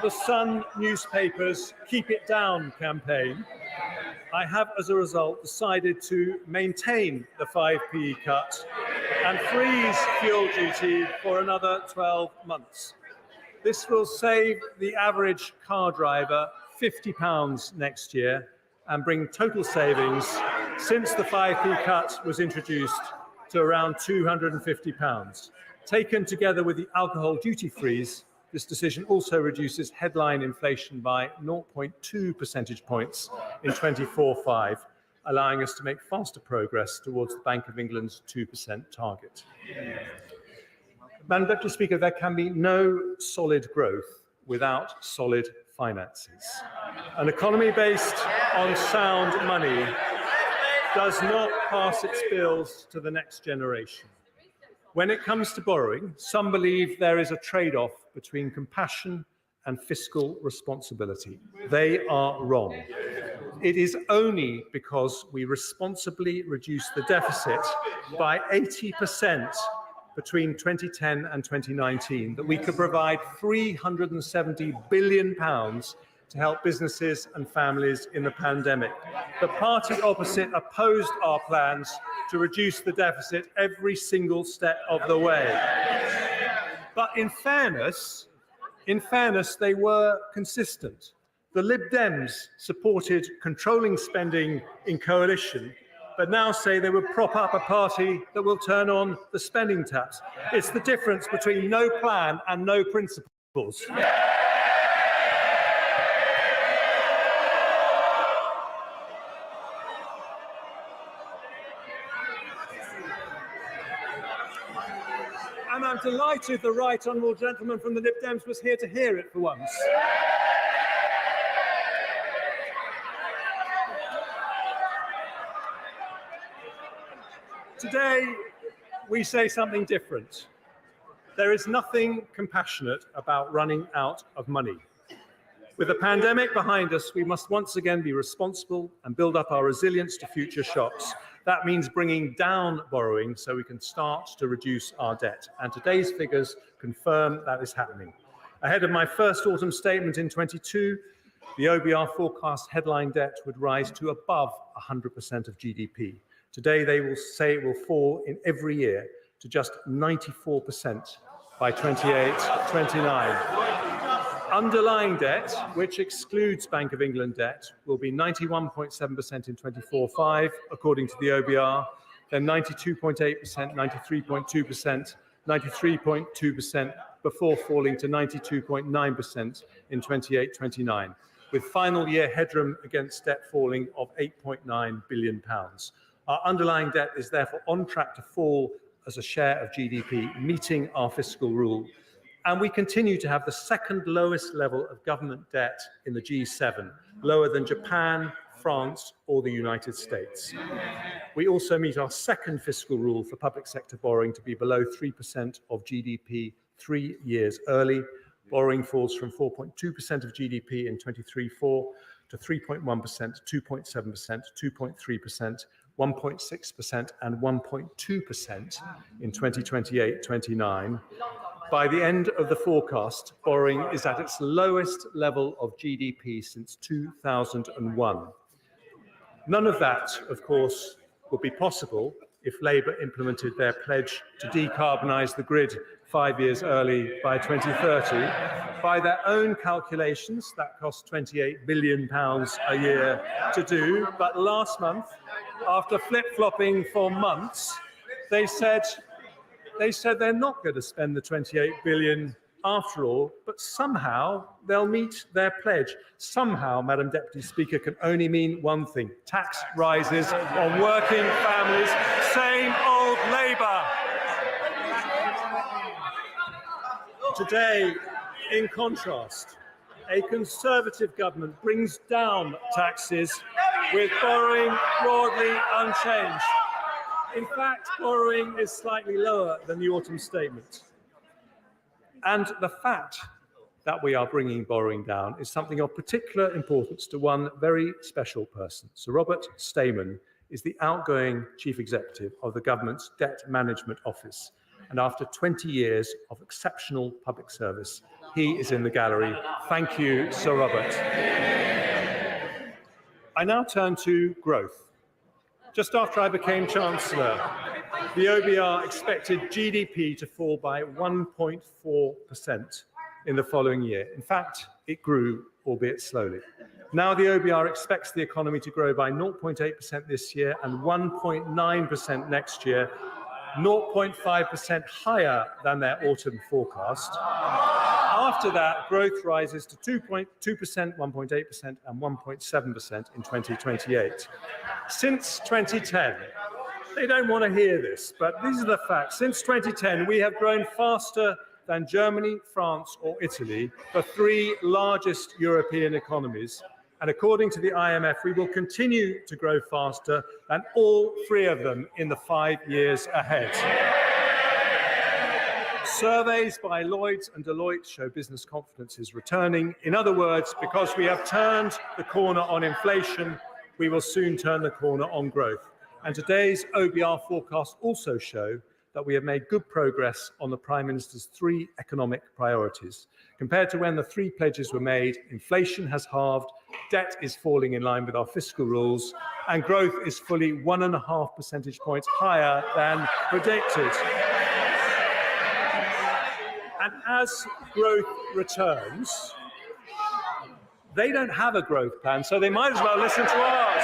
the Sun newspaper's Keep It Down campaign. I have, as a result, decided to maintain the 5p cut and freeze fuel duty for another 12 months. This will save the average car driver £50 next year and bring total savings since the 5p cut was introduced to around £250. Taken together with the alcohol duty freeze, this decision also reduces headline inflation by 0.2 percentage points in 24/5, allowing us to make faster progress towards the Bank of England's 2% target. Madam Deputy Speaker, there can be no solid growth without solid finances. An economy based on sound money does not pass its bills to the next generation. When it comes to borrowing, some believe there is a trade-off between compassion and fiscal responsibility. They are wrong. It is only because we responsibly reduced the deficit by 80% between 2010 and 2019 that we could provide £370 billion to help businesses and families in the pandemic. The party opposite opposed our plans to reduce the deficit every single step of the way. But in fairness, they were consistent. The Lib Dems supported controlling spending in coalition, but now say they would prop up a party that will turn on the spending taps. It's the difference between no plan and no principles. And I'm delighted the right honourable gentleman from the Lib Dems was here to hear it for once. Today, we say something different. There is nothing compassionate about running out of money. With the pandemic behind us, we must once again be responsible and build up our resilience to future shocks. That means bringing down borrowing so we can start to reduce our debt. And today's figures confirm that is happening. Ahead of my first autumn statement in 22, the OBR forecast headline debt would rise to above 100% of GDP. Today, they will say it will fall in every year to just 94% by 28-29. Underlying debt, which excludes Bank of England debt, will be 91.7% in 24/5, according to the OBR, then 92.8%, 93.2%, 93.2% before falling to 92.9% in 28-29, with final year headroom against debt falling of £8.9 billion. Our underlying debt is therefore on track to fall as a share of GDP, meeting our fiscal rule. And we continue to have the second lowest level of government debt in the G7, lower than Japan, France, or the United States. We also meet our second fiscal rule for public sector borrowing to be below 3% of GDP 3 years early. Borrowing falls from 4.2% of GDP in 23-4 to 3.1%, 2.7%, 2.3%, 1.6% and 1.2% in 2028-29. By the end of the forecast, borrowing is at its lowest level of GDP since 2001. None of that, of course, would be possible if Labour implemented their pledge to decarbonise the grid 5 years early by 2030. By their own calculations, that costs £28 billion a year to do. But last month, after flip-flopping for months, they said they're not going to spend the 28 billion after all, but somehow they'll meet their pledge. Somehow, Madam Deputy Speaker, can only mean one thing: tax rises on working families. Same old Labour. Today, in contrast, a Conservative government brings down taxes with borrowing broadly unchanged. In fact, borrowing is slightly lower than the autumn statement. And the fact that we are bringing borrowing down is something of particular importance to one very special person. Sir Robert Stamen is the outgoing Chief Executive of the government's Debt Management Office. And after 20 years of exceptional public service, he is in the gallery. Thank you, Sir Robert. I now turn to growth. Just after I became Chancellor, the OBR expected GDP to fall by 1.4% in the following year. In fact, it grew, albeit slowly. Now the OBR expects the economy to grow by 0.8% this year and 1.9% next year, 0.5% higher than their autumn forecast. After that, growth rises to 2.2%, 1.8% and 1.7% in 2028. Since 2010, they don't want to hear this, but these are the facts. Since 2010, we have grown faster than Germany, France or Italy, the three largest European economies. And according to the IMF, we will continue to grow faster than all three of them in the 5 years ahead. Surveys by Lloyds and Deloitte show business confidence is returning. In other words, because we have turned the corner on inflation, we will soon turn the corner on growth. And today's OBR forecasts also show that we have made good progress on the Prime Minister's three economic priorities. Compared to when the three pledges were made, inflation has halved, debt is falling in line with our fiscal rules, and growth is fully 1.5 percentage points higher than predicted. And as growth returns, they don't have a growth plan, so they might as well listen to ours.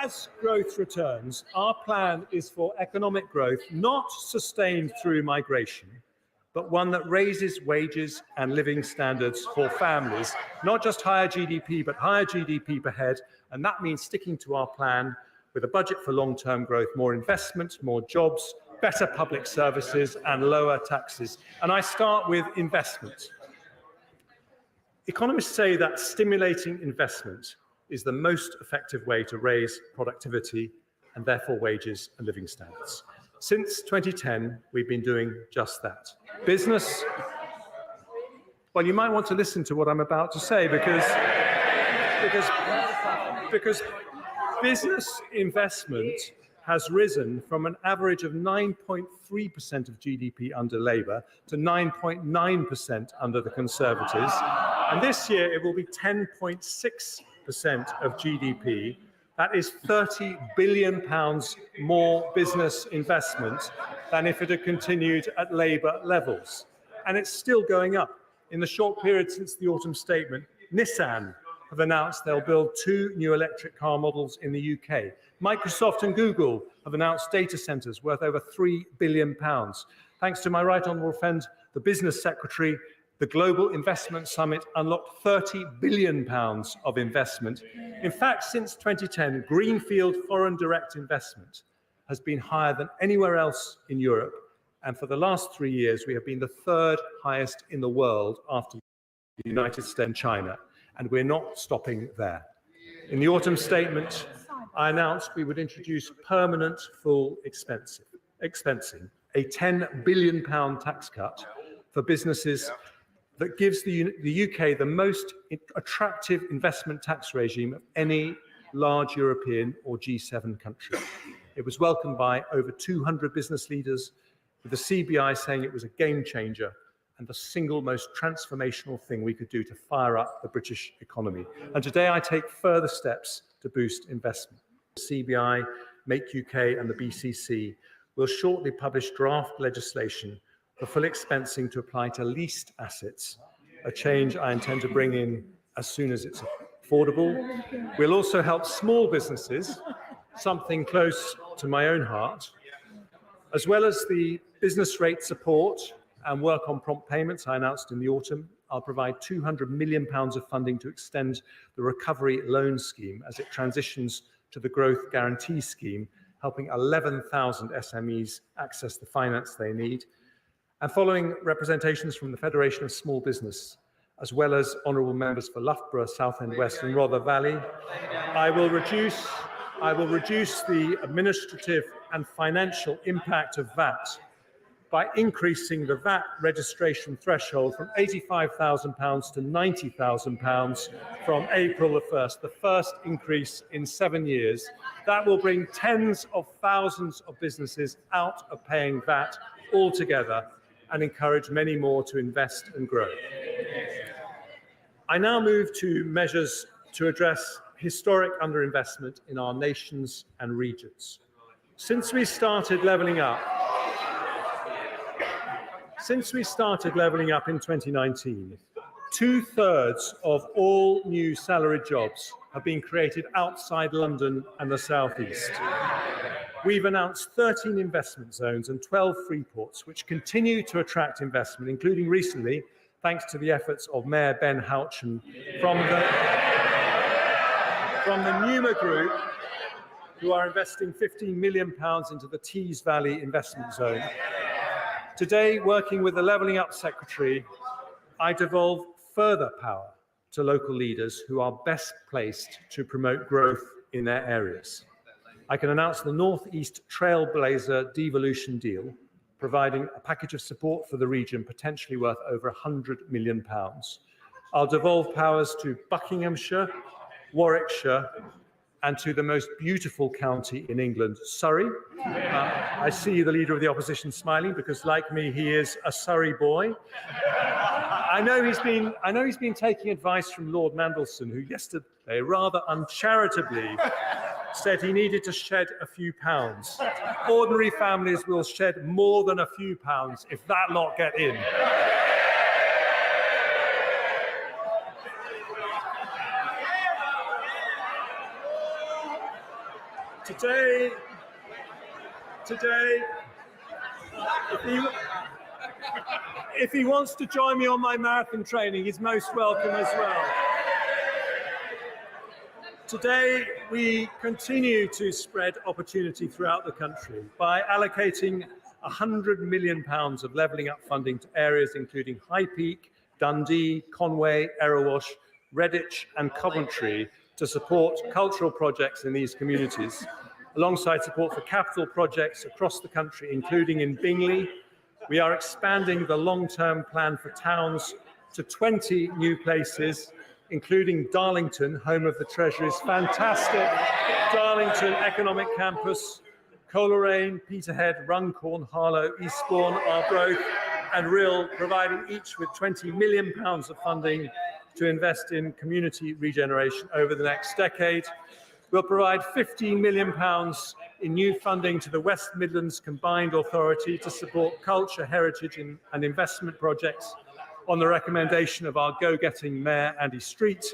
As growth returns, our plan is for economic growth not sustained through migration, but one that raises wages and living standards for families. Not just higher GDP, but higher GDP per head. And that means sticking to our plan with a budget for long-term growth, more investment, more jobs, better public services and lower taxes. And I start with investment. Economists say that stimulating investment is the most effective way to raise productivity and therefore wages and living standards. Since 2010, we've been doing just that. Business, well, you might want to listen to what I'm about to say because business investment has risen from an average of 9.3% of GDP under Labour to 9.9% under the Conservatives. And this year it will be 10.6% of GDP. That is £30 billion more business investment than if it had continued at Labour levels. And it's still going up. In the short period since the autumn statement, Nissan have announced they'll build 2 new electric car models in the UK. Microsoft and Google have announced data centres worth over £3 billion. Thanks to my right honourable friend, the Business Secretary, the Global Investment Summit unlocked £30 billion of investment. In fact, since 2010, greenfield foreign direct investment has been higher than anywhere else in Europe. And for the last 3 years, we have been the third highest in the world after the United States and China. And we're not stopping there. In the autumn statement, I announced we would introduce permanent full expenses. expensing a £10 billion tax cut for businesses that gives the UK the most attractive investment tax regime of any large European or G7 country. It was welcomed by over 200 business leaders, with the CBI saying it was a game changer and the single most transformational thing we could do to fire up the British economy. And today I take further steps to boost investment. CBI, Make UK and the BCC will shortly publish draft legislation for full expensing to apply to leased assets, a change I intend to bring in as soon as it's affordable. We'll also help small businesses, something close to my own heart, as well as the business rate support and work on prompt payments I announced in the autumn. I'll provide £200 million of funding to extend the recovery loan scheme as it transitions to the growth guarantee scheme, helping 11,000 SMEs access the finance they need. And following representations from the Federation of Small Business, as well as honourable members for Loughborough, Southend West and Rother Valley, I will reduce the administrative and financial impact of VAT by increasing the VAT registration threshold from £85,000 to £90,000 from April the 1st, the first increase in 7 years. That will bring tens of thousands of businesses out of paying VAT altogether and encourage many more to invest and grow. I now move to measures to address historic underinvestment in our nations and regions. Since we started levelling up in 2019, 2/3 of all new salaried jobs have been created outside London and the South East. We've announced 13 investment zones and 12 free ports, which continue to attract investment, including recently, thanks to the efforts of Mayor Ben Houchen from the Numa Group, who are investing £15 million into the Tees Valley investment zone. Today, working with the Levelling Up Secretary, I devolve further power to local leaders who are best placed to promote growth in their areas. I can announce the North East Trailblazer devolution deal, providing a package of support for the region potentially worth over £100 million. I'll devolve powers to Buckinghamshire, Warwickshire, and to the most beautiful county in England, Surrey. I see the Leader of the Opposition smiling because, like me, he is a Surrey boy. I know he's been taking advice from Lord Mandelson, who yesterday rather uncharitably said he needed to shed a few pounds. Ordinary families will shed more than a few pounds if that lot get in. Today, if he wants to join me on my marathon training, he's most welcome as well. Today, we continue to spread opportunity throughout the country by allocating £100 million of levelling up funding to areas including High Peak, Dundee, Conway, Erewash, Redditch and Coventry to support cultural projects in these communities, alongside support for capital projects across the country, including in Bingley. We are expanding the long-term plan for towns to 20 new places, including Darlington, home of the Treasury's fantastic Darlington Economic Campus, Coleraine, Peterhead, Runcorn, Harlow, Eastbourne, Arbroath and Rhyl, providing each with £20 million of funding to invest in community regeneration over the next decade. We'll provide £15 million in new funding to the West Midlands Combined Authority to support culture, heritage and investment projects on the recommendation of our go-getting Mayor Andy Street.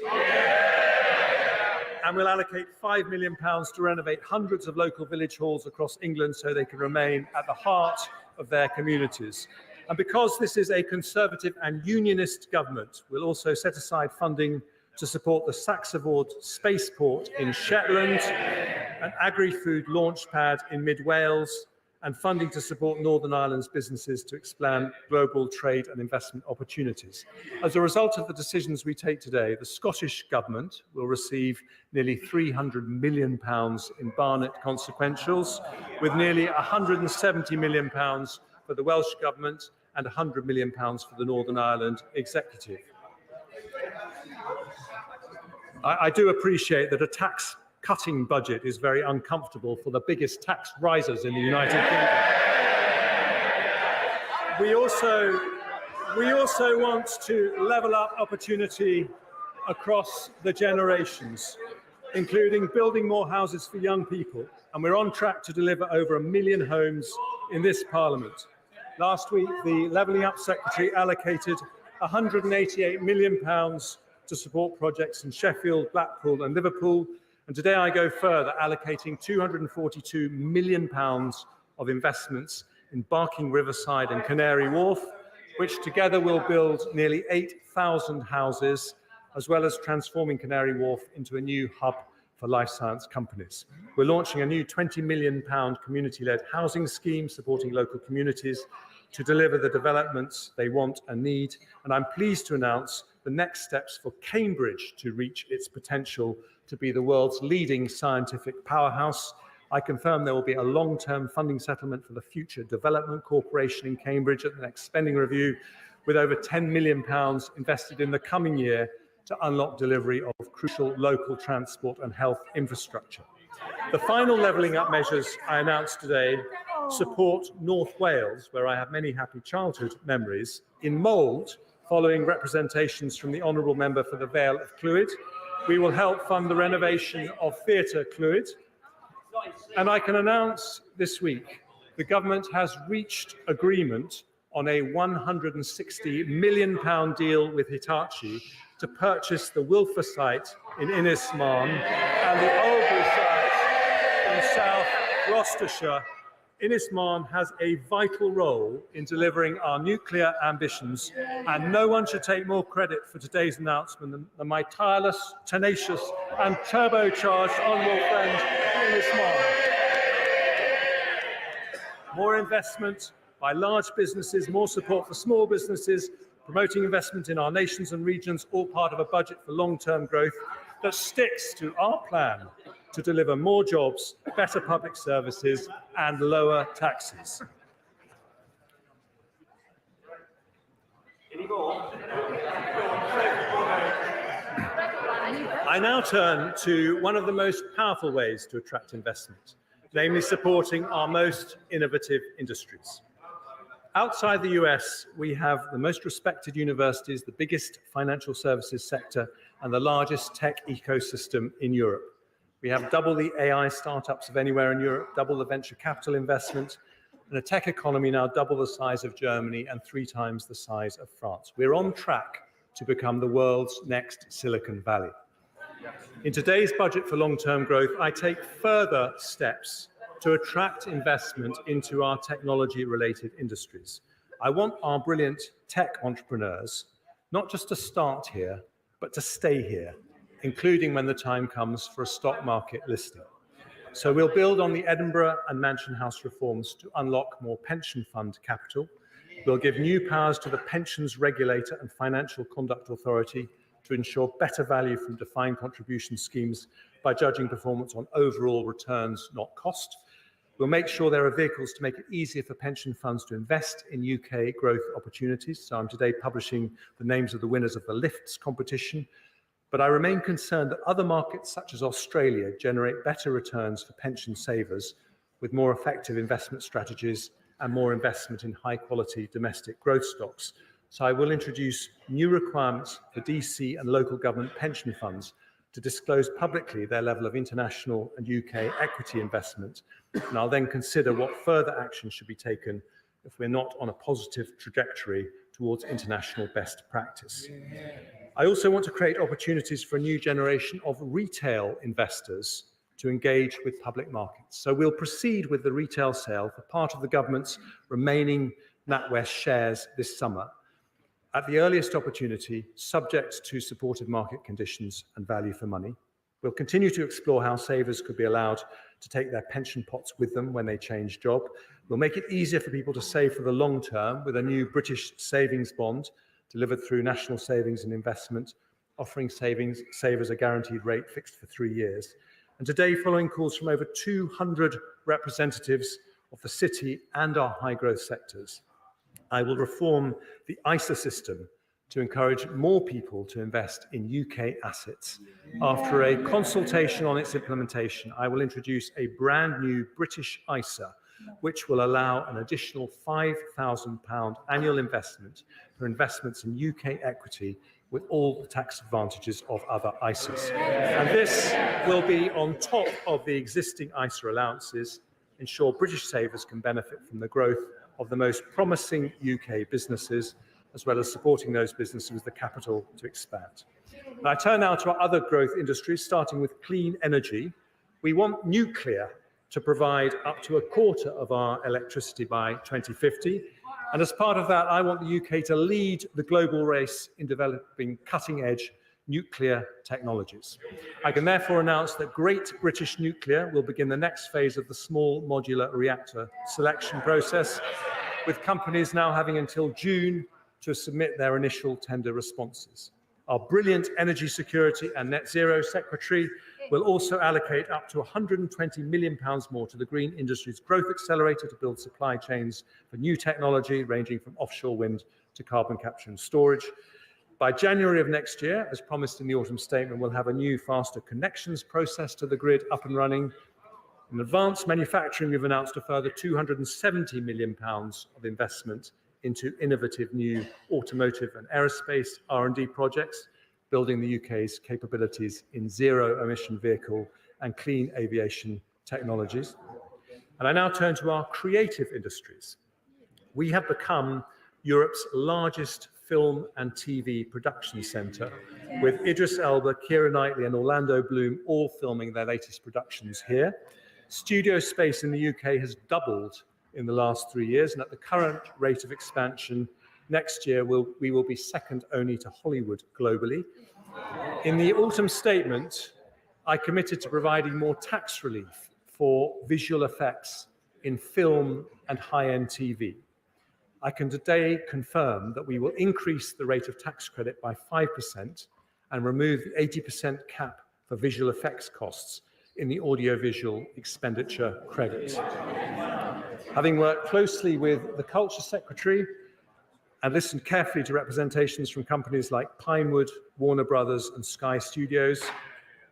And we'll allocate £5 million to renovate hundreds of local village halls across England so they can remain at the heart of their communities. And because this is a Conservative and Unionist government, we'll also set aside funding to support the Saxavord Spaceport in Shetland, an agri-food launch pad in mid-Wales, and funding to support Northern Ireland's businesses to expand global trade and investment opportunities. As a result of the decisions we take today, the Scottish Government will receive nearly £300 million in Barnett consequentials, with nearly £170 million for the Welsh Government and £100 million for the Northern Ireland Executive. I do appreciate that a tax-cutting budget is very uncomfortable for the biggest tax risers in the United Kingdom. We also want to level up opportunity across the generations, including building more houses for young people, and we're on track to deliver over 1 million homes in this Parliament. Last week, the Levelling Up Secretary allocated £188 million to support projects in Sheffield, Blackpool and Liverpool, and today I go further, allocating £242 million of investments in Barking Riverside and Canary Wharf, which together will build nearly 8,000 houses, as well as transforming Canary Wharf into a new hub for life science companies. We're launching a new £20 million community-led housing scheme supporting local communities to deliver the developments they want and need, and I'm pleased to announce the next steps for Cambridge to reach its potential to be the world's leading scientific powerhouse. I confirm there will be a long-term funding settlement for the Future Development Corporation in Cambridge at the next spending review, with over £10 million invested in the coming year to unlock delivery of crucial local transport and health infrastructure. The final levelling up measures I announced today support North Wales, where I have many happy childhood memories, in mould, following representations from the Honourable Member for the Vale of Clwyd. We will help fund the renovation of Theatre Clwyd. And I can announce this week the government has reached agreement on a £160 million deal with Hitachi to purchase the Wilfer site in Innismarn and the Oldbury site in South Gloucestershire. Innismarn has a vital role in delivering our nuclear ambitions, and no one should take more credit for today's announcement than my tireless, tenacious and turbocharged honourable friend Innismarn. More investment by large businesses, more support for small businesses, promoting investment in our nations and regions, all part of a budget for long-term growth that sticks to our plan to deliver more jobs, better public services and lower taxes. I now turn to one of the most powerful ways to attract investment, namely supporting our most innovative industries. Outside the US, we have the most respected universities, the biggest financial services sector, and the largest tech ecosystem in Europe. We have double the AI startups of anywhere in Europe, double the venture capital investment, and a tech economy now double the size of Germany and 3 times the size of France. We're on track to become the world's next Silicon Valley. In today's budget for long-term growth, I take further steps to attract investment into our technology-related industries. I want our brilliant tech entrepreneurs not just to start here, but to stay here, including when the time comes for a stock market listing. So we'll build on the Edinburgh and Mansion House reforms to unlock more pension fund capital. We'll give new powers to the Pensions Regulator and Financial Conduct Authority to ensure better value from defined contribution schemes by judging performance on overall returns, not cost. We'll make sure there are vehicles to make it easier for pension funds to invest in UK growth opportunities. So I'm today publishing the names of the winners of the LIFTS competition. But I remain concerned that other markets such as Australia generate better returns for pension savers with more effective investment strategies and more investment in high quality domestic growth stocks. So I will introduce new requirements for DC and local government pension funds to disclose publicly their level of international and UK equity investment. And I'll then consider what further action should be taken if we're not on a positive trajectory towards international best practice. I also want to create opportunities for a new generation of retail investors to engage with public markets. So we'll proceed with the retail sale for part of the government's remaining NatWest shares this summer, at the earliest opportunity, subject to supportive market conditions and value for money. We'll continue to explore how savers could be allowed to take their pension pots with them when they change job. We'll make it easier for people to save for the long term with a new British savings bond delivered through National Savings and Investment, offering savers a guaranteed rate fixed for 3 years. And today, following calls from over 200 representatives of the city and our high growth sectors, I will reform the ISA system to encourage more people to invest in UK assets. After a consultation on its implementation, I will introduce a brand new British ISA, which will allow an additional £5,000 annual investment for investments in UK equity with all the tax advantages of other ISAs. And this will be on top of the existing ISA allowances, ensure British savers can benefit from the growth of the most promising UK businesses, as well as supporting those businesses with the capital to expand. And I turn now to our other growth industries, starting with clean energy. We want nuclear to provide up to a quarter of our electricity by 2050. And as part of that, I want the UK to lead the global race in developing cutting-edge nuclear technologies. I can therefore announce that Great British Nuclear will begin the next phase of the small modular reactor selection process, with companies now having until June to submit their initial tender responses. Our brilliant Energy Security and Net Zero Secretary will also allocate up to £120 million more to the Green Industries Growth Accelerator to build supply chains for new technology ranging from offshore wind to carbon capture and storage. By January of next year, as promised in the autumn statement, we'll have a new faster connections process to the grid up and running. In advanced manufacturing, we've announced a further £270 million of investment into innovative new automotive and aerospace R&D projects, building the UK's capabilities in zero-emission vehicle and clean aviation technologies. And I now turn to our creative industries. We have become Europe's largest film and TV production centre, with Idris Elba, Keira Knightley and Orlando Bloom all filming their latest productions here. Studio space in the UK has doubled in the last 3 years, and at the current rate of expansion, next year we will be second only to Hollywood globally. In the autumn statement, I committed to providing more tax relief for visual effects in film and high-end TV. I can today confirm that we will increase the rate of tax credit by 5% and remove the 80% cap for visual effects costs in the audiovisual expenditure credit. Having worked closely with the Culture Secretary and listened carefully to representations from companies like Pinewood, Warner Brothers and Sky Studios,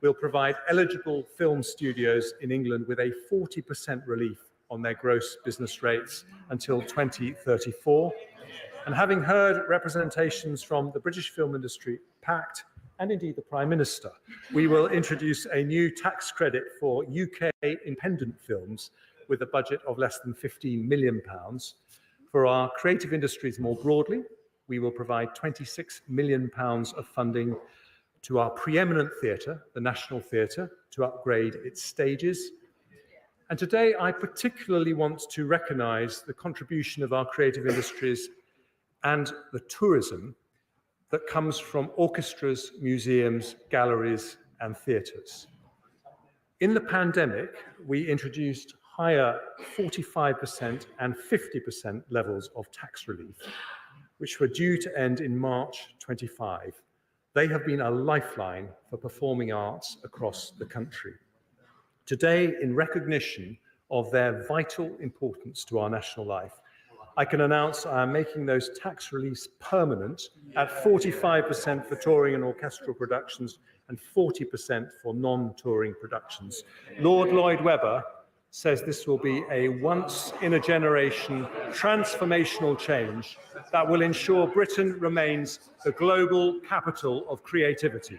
we'll provide eligible film studios in England with a 40% relief on their gross business rates until 2034. And having heard representations from the British Film Industry Pact and indeed the Prime Minister, we will introduce a new tax credit for UK independent films with a budget of less than £15 million. For our creative industries more broadly, we will provide £26 million of funding to our preeminent theatre, the National Theatre, to upgrade its stages. And today, I particularly want to recognise the contribution of our creative industries and the tourism that comes from orchestras, museums, galleries, and theatres. In the pandemic, we introduced higher 45% and 50% levels of tax relief, which were due to end in March 25. They have been a lifeline for performing arts across the country. Today, in recognition of their vital importance to our national life, I can announce I am making those tax reliefs permanent at 45% for touring and orchestral productions and 40% for non-touring productions. Lord Lloyd Webber says this will be a once-in-a-generation transformational change that will ensure Britain remains the global capital of creativity.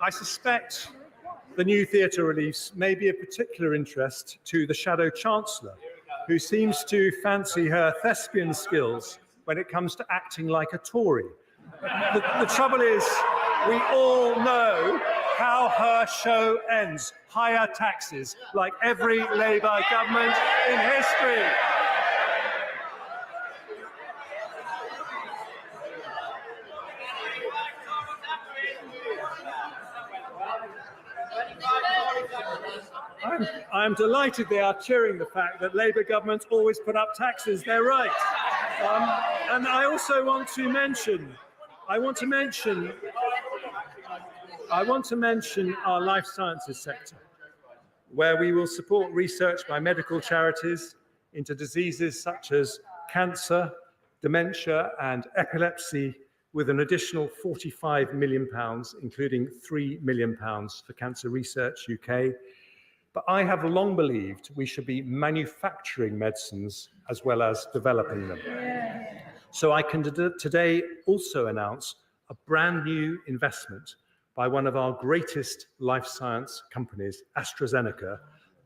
I suspect the new theatre reliefs may be of particular interest to the Shadow Chancellor, who seems to fancy her thespian skills when it comes to acting like a Tory. The trouble is, we all know how her show ends. Higher taxes, like every Labour government in history. I'm delighted they are cheering the fact that Labour governments always put up taxes. They're right. And I also want to mention our life sciences sector, where we will support research by medical charities into diseases such as cancer, dementia, and epilepsy, with an additional £45 million, including £3 million for Cancer Research UK. But I have long believed we should be manufacturing medicines as well as developing them. So I can today also announce a brand new investment by one of our greatest life science companies, AstraZeneca,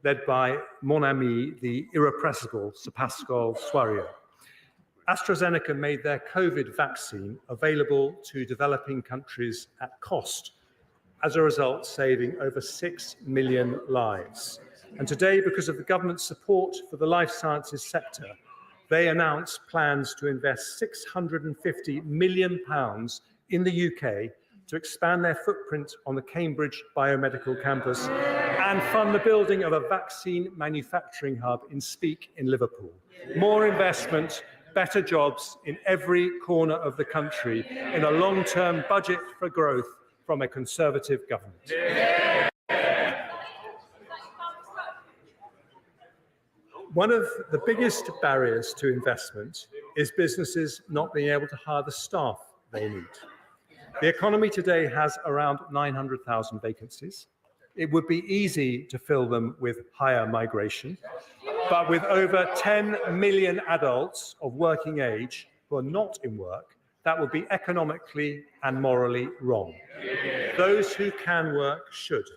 led by mon ami, the irrepressible Sir Pascal Soriot. AstraZeneca made their COVID vaccine available to developing countries at cost, as a result saving over 6 million lives. And today, because of the government's support for the life sciences sector, they announced plans to invest £650 million in the UK to expand their footprint on the Cambridge Biomedical Campus and fund the building of a vaccine manufacturing hub in Speke in Liverpool. More investment, better jobs in every corner of the country in a long-term budget for growth from a Conservative government. One of the biggest barriers to investment is businesses not being able to hire the staff they need. The economy today has around 900,000 vacancies. It would be easy to fill them with higher migration, but with over 10 million adults of working age who are not in work, that would be economically and morally wrong. Those who can work should.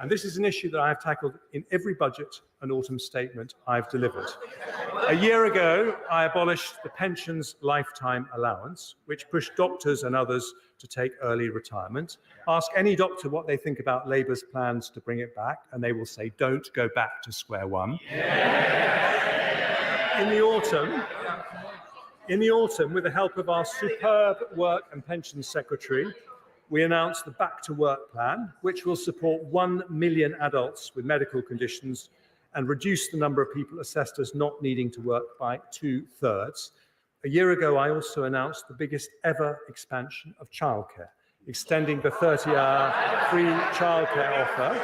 And this is an issue that I have tackled in every budget and autumn statement I've delivered. A year ago, I abolished the pensions lifetime allowance, which pushed doctors and others to take early retirement. Ask any doctor what they think about Labour's plans to bring it back, and they will say, don't go back to square one. In the autumn, with the help of our superb Work and Pensions Secretary, we announced the Back to Work plan, which will support 1 million adults with medical conditions and reduce the number of people assessed as not needing to work by 2/3. A year ago, I also announced the biggest ever expansion of childcare, extending the 30-hour free childcare offer.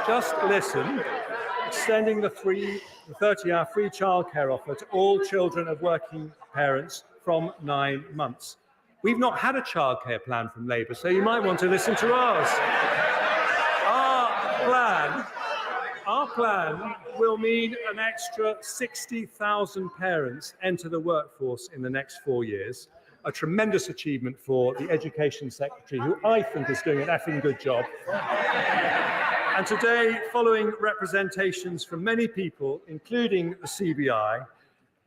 Just listen, extending the 30-hour free childcare offer to all children of working parents from 9 months. We've not had a childcare plan from Labour, so you might want to listen to ours. Our plan will mean an extra 60,000 parents enter the workforce in the next 4 years, a tremendous achievement for the Education Secretary, who I think is doing an effing good job. And today, following representations from many people, including the CBI,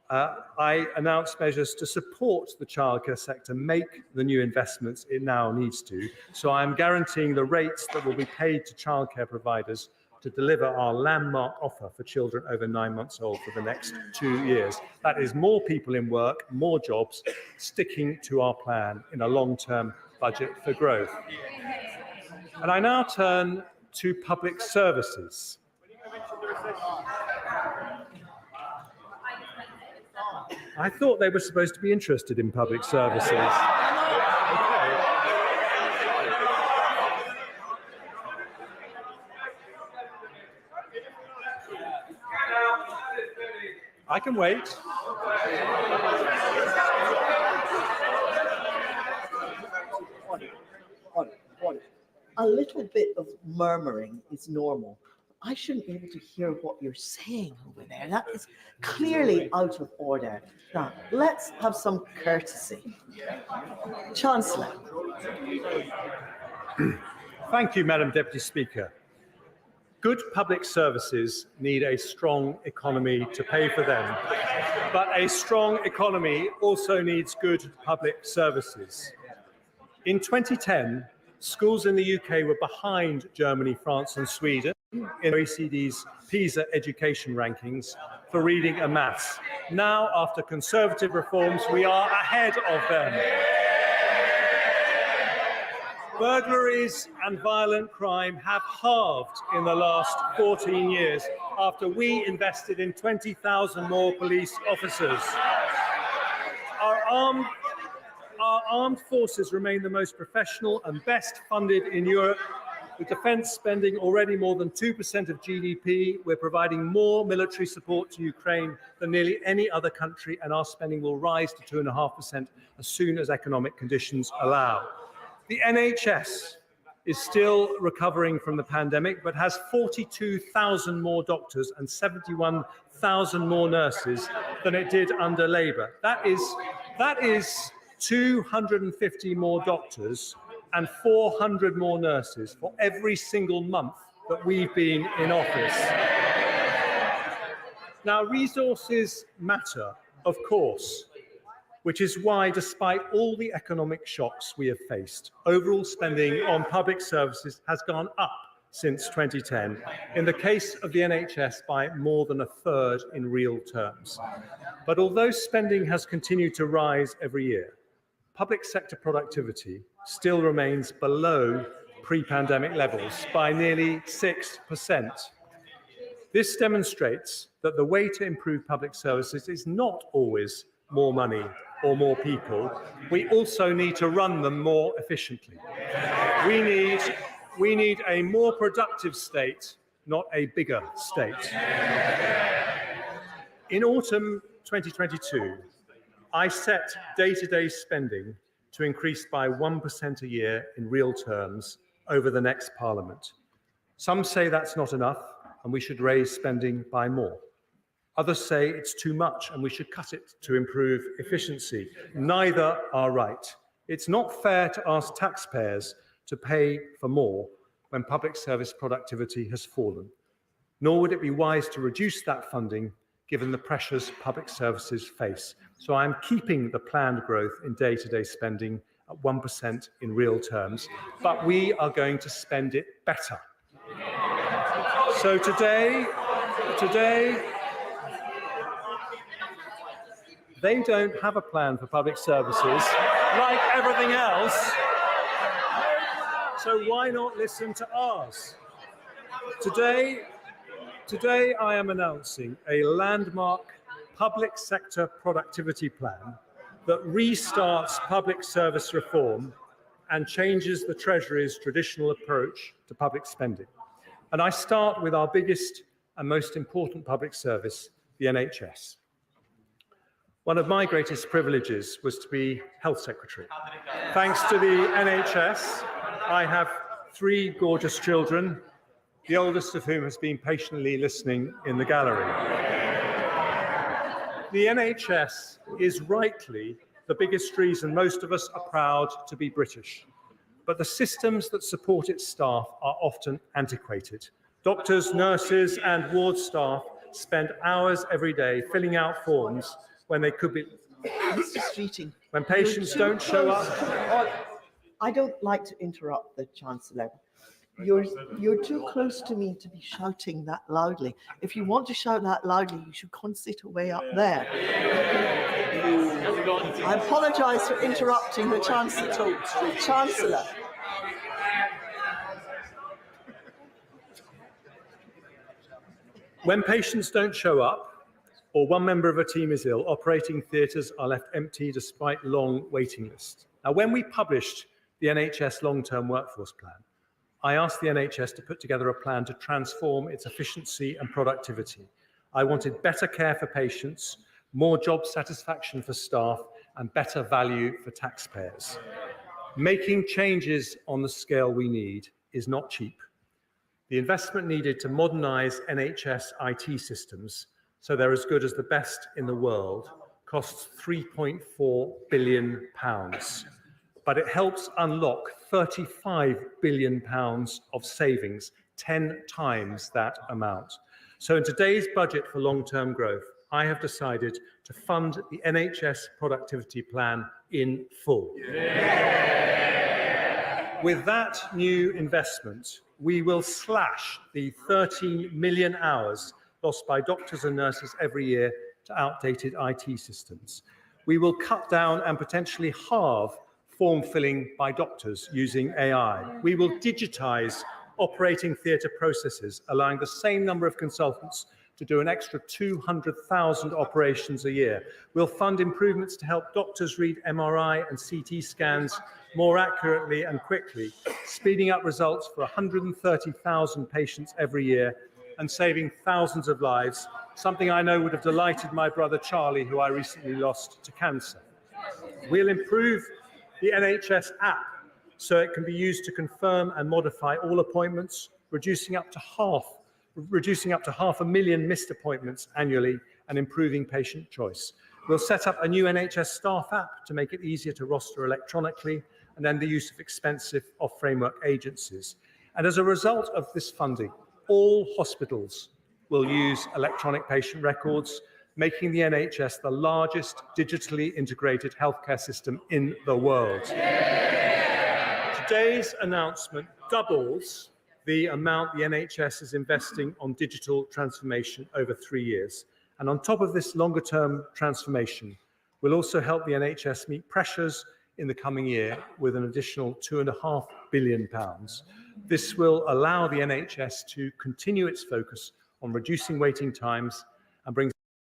I announced measures to support the childcare sector make the new investments it now needs to. So I'm guaranteeing the rates that will be paid to childcare providers to deliver our landmark offer for children over 9 months old for the next 2 years. That is more people in work, more jobs, sticking to our plan in a long-term budget for growth. And I now turn to public services. I thought they were supposed to be interested in public services. I can wait. A little bit of murmuring is normal. I shouldn't be able to hear what you're saying over there. That is clearly out of order. Now, let's have some courtesy. Chancellor. Thank you, Madam Deputy Speaker. Good public services need a strong economy to pay for them, but a strong economy also needs good public services. In 2010, schools in the UK were behind Germany, France and Sweden in OECD's PISA education rankings for reading and maths. Now, after Conservative reforms, we are ahead of them. Burglaries and violent crime have halved in the last 14 years after we invested in 20,000 more police officers. Our armed forces remain the most professional and best funded in Europe, with defence spending already more than 2% of GDP. We're providing more military support to Ukraine than nearly any other country, and our spending will rise to 2.5% as soon as economic conditions allow. The NHS is still recovering from the pandemic, but has 42,000 more doctors and 71,000 more nurses than it did under Labour. That is 250 more doctors and 400 more nurses for every single month that we've been in office. Now, resources matter, of course, which is why, despite all the economic shocks we have faced, overall spending on public services has gone up since 2010, in the case of the NHS by more than a third in real terms. But although spending has continued to rise every year, public sector productivity still remains below pre-pandemic levels by nearly 6%. This demonstrates that the way to improve public services is not always more money or more people. We also need to run them more efficiently. We need a more productive state, not a bigger state. In autumn 2022, I set day-to-day spending to increase by 1% a year in real terms over the next Parliament. Some say that's not enough and we should raise spending by more. Others say it's too much and we should cut it to improve efficiency. Neither are right. It's not fair to ask taxpayers to pay for more when public service productivity has fallen, nor would it be wise to reduce that funding given the pressures public services face. So I'm keeping the planned growth in day-to-day spending at 1% in real terms, but we are going to spend it better. So today, they don't have a plan for public services like everything else. So why not listen to ours? Today I am announcing a landmark public sector productivity plan that restarts public service reform and changes the Treasury's traditional approach to public spending. And I start with our biggest and most important public service, the NHS. One of my greatest privileges was to be Health Secretary. Thanks to the NHS, I have 3 gorgeous children, the oldest of whom has been patiently listening in the gallery. The NHS is rightly the biggest reason most of us are proud to be British, but the systems that support its staff are often antiquated. Doctors, nurses, and ward staff spend hours every day filling out forms when they could be. Mr. Streeting, when patients don't show up. I don't like to interrupt the Chancellor. You're too close to me to be shouting that loudly. If you want to shout that loudly, you should concentrate away up there. I apologise for interrupting the Chancellor. When patients don't show up, or one member of a team is ill, operating theatres are left empty despite long waiting lists. Now, when we published the NHS long-term workforce plan, I asked the NHS to put together a plan to transform its efficiency and productivity. I wanted better care for patients, more job satisfaction for staff, and better value for taxpayers. Making changes on the scale we need is not cheap. The investment needed to modernise NHS IT systems so they're as good as the best in the world costs £3.4 billion. But it helps unlock £35 billion of savings, 10 times that amount. So in today's budget for long-term growth, I have decided to fund the NHS productivity plan in full. Yeah. With that new investment, we will slash the 13 million hours lost by doctors and nurses every year to outdated IT systems. We will cut down and potentially halve form filling by doctors using AI. We will digitise operating theatre processes, allowing the same number of consultants to do an extra 200,000 operations a year. We'll fund improvements to help doctors read MRI and CT scans more accurately and quickly, speeding up results for 130,000 patients every year and saving thousands of lives, something I know would have delighted my brother Charlie, who I recently lost to cancer. We'll improve the NHS app so it can be used to confirm and modify all appointments, reducing up to half 500,000 missed appointments annually and improving patient choice. We'll set up a new NHS staff app to make it easier to roster electronically and end the use of expensive off-framework agencies. And as a result of this funding, all hospitals will use electronic patient records, making the NHS the largest digitally integrated healthcare system in the world. Today's announcement doubles the amount the NHS is investing on digital transformation over 3 years. And on top of this longer-term transformation, we'll also help the NHS meet pressures in the coming year with an additional £2.5 billion. This will allow the NHS to continue its focus on reducing waiting times and bring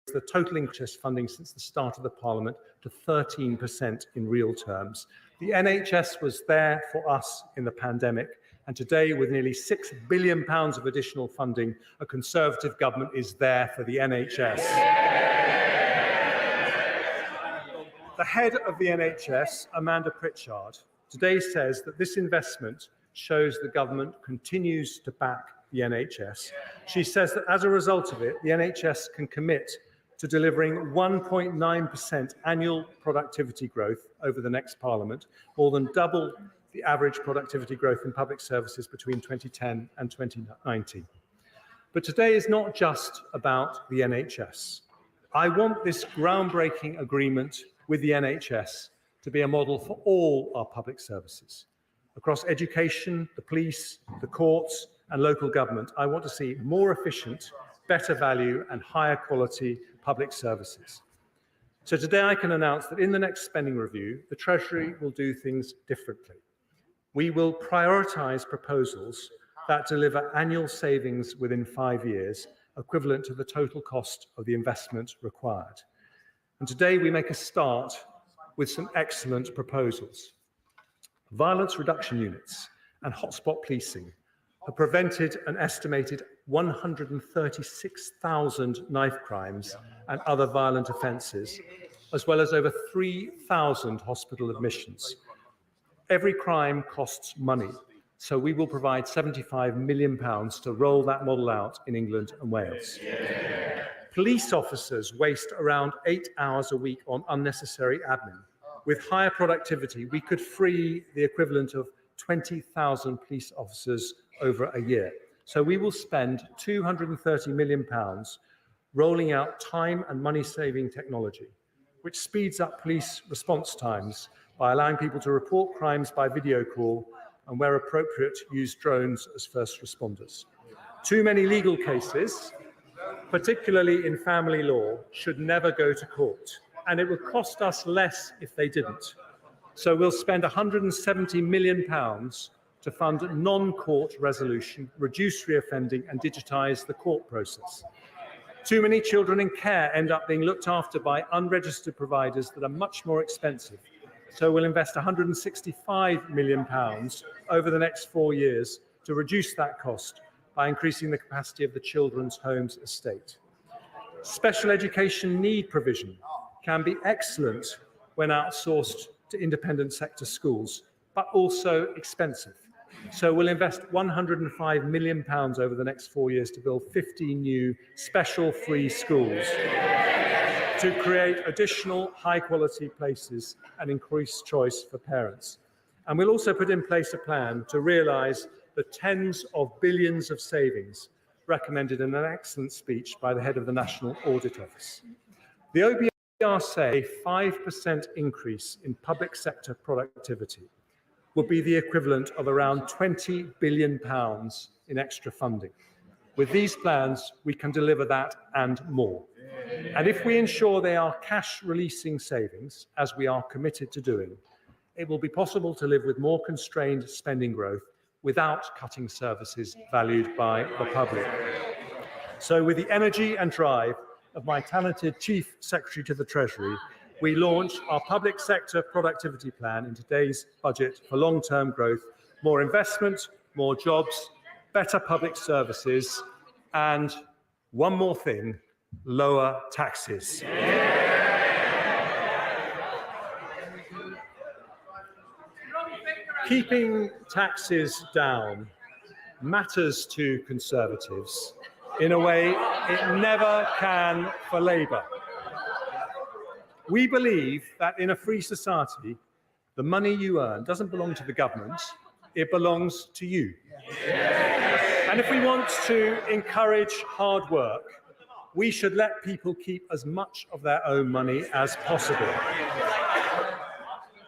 the total NHS funding since the start of the Parliament to 13% in real terms. The NHS was there for us in the pandemic, and today, with nearly £6 billion of additional funding, a Conservative government is there for the NHS. The head of the NHS, Amanda Pritchard, today says that this investment shows the government continues to back the NHS. She says that as a result of it, the NHS can commit to delivering 1.9% annual productivity growth over the next Parliament, more than double the average productivity growth in public services between 2010 and 2019. But today is not just about the NHS. I want this groundbreaking agreement with the NHS to be a model for all our public services. Across education, the police, the courts, and local government, I want to see more efficient, better value, and higher quality public services. So today I can announce that in the next spending review, the Treasury will do things differently. We will prioritise proposals that deliver annual savings within 5 years, equivalent to the total cost of the investment required. And today we make a start with some excellent proposals. Violence reduction units and hotspot policing have prevented an estimated 136,000 knife crimes and other violent offences, as well as over 3,000 hospital admissions. Every crime costs money, so we will provide £75 million to roll that model out in England and Wales. Police officers waste around 8 hours a week on unnecessary admin. With higher productivity, we could free the equivalent of 20,000 police officers over a year. So we will spend £230 million rolling out time and money-saving technology, which speeds up police response times by allowing people to report crimes by video call and, where appropriate, use drones as first responders. Too many legal cases, particularly in family law, should never go to court, and it would cost us less if they didn't. So we'll spend £170 million to fund non-court resolution, reduce reoffending, and digitise the court process. Too many children in care end up being looked after by unregistered providers that are much more expensive. So we'll invest £165 million over the next 4 years to reduce that cost by increasing the capacity of the Children's Homes estate. Special education need provision can be excellent when outsourced to independent sector schools, but also expensive. So we'll invest £105 million over the next 4 years to build 15 new special free schools to create additional high-quality places and increase choice for parents. And we'll also put in place a plan to realise the tens of billions of savings recommended in an excellent speech by the head of the National Audit Office. The OBR say a 5% increase in public sector productivity would be the equivalent of around £20 billion in extra funding. With these plans, we can deliver that and more. And if we ensure they are cash-releasing savings, as we are committed to doing, it will be possible to live with more constrained spending growth without cutting services valued by the public. So with the energy and drive of my talented Chief Secretary to the Treasury, we launched our public sector productivity plan in today's budget for long-term growth, more investment, more jobs, better public services, and one more thing, lower taxes. Keeping taxes down matters to Conservatives in a way it never can for Labour. We believe that in a free society, the money you earn doesn't belong to the government, it belongs to you. And if we want to encourage hard work, we should let people keep as much of their own money as possible.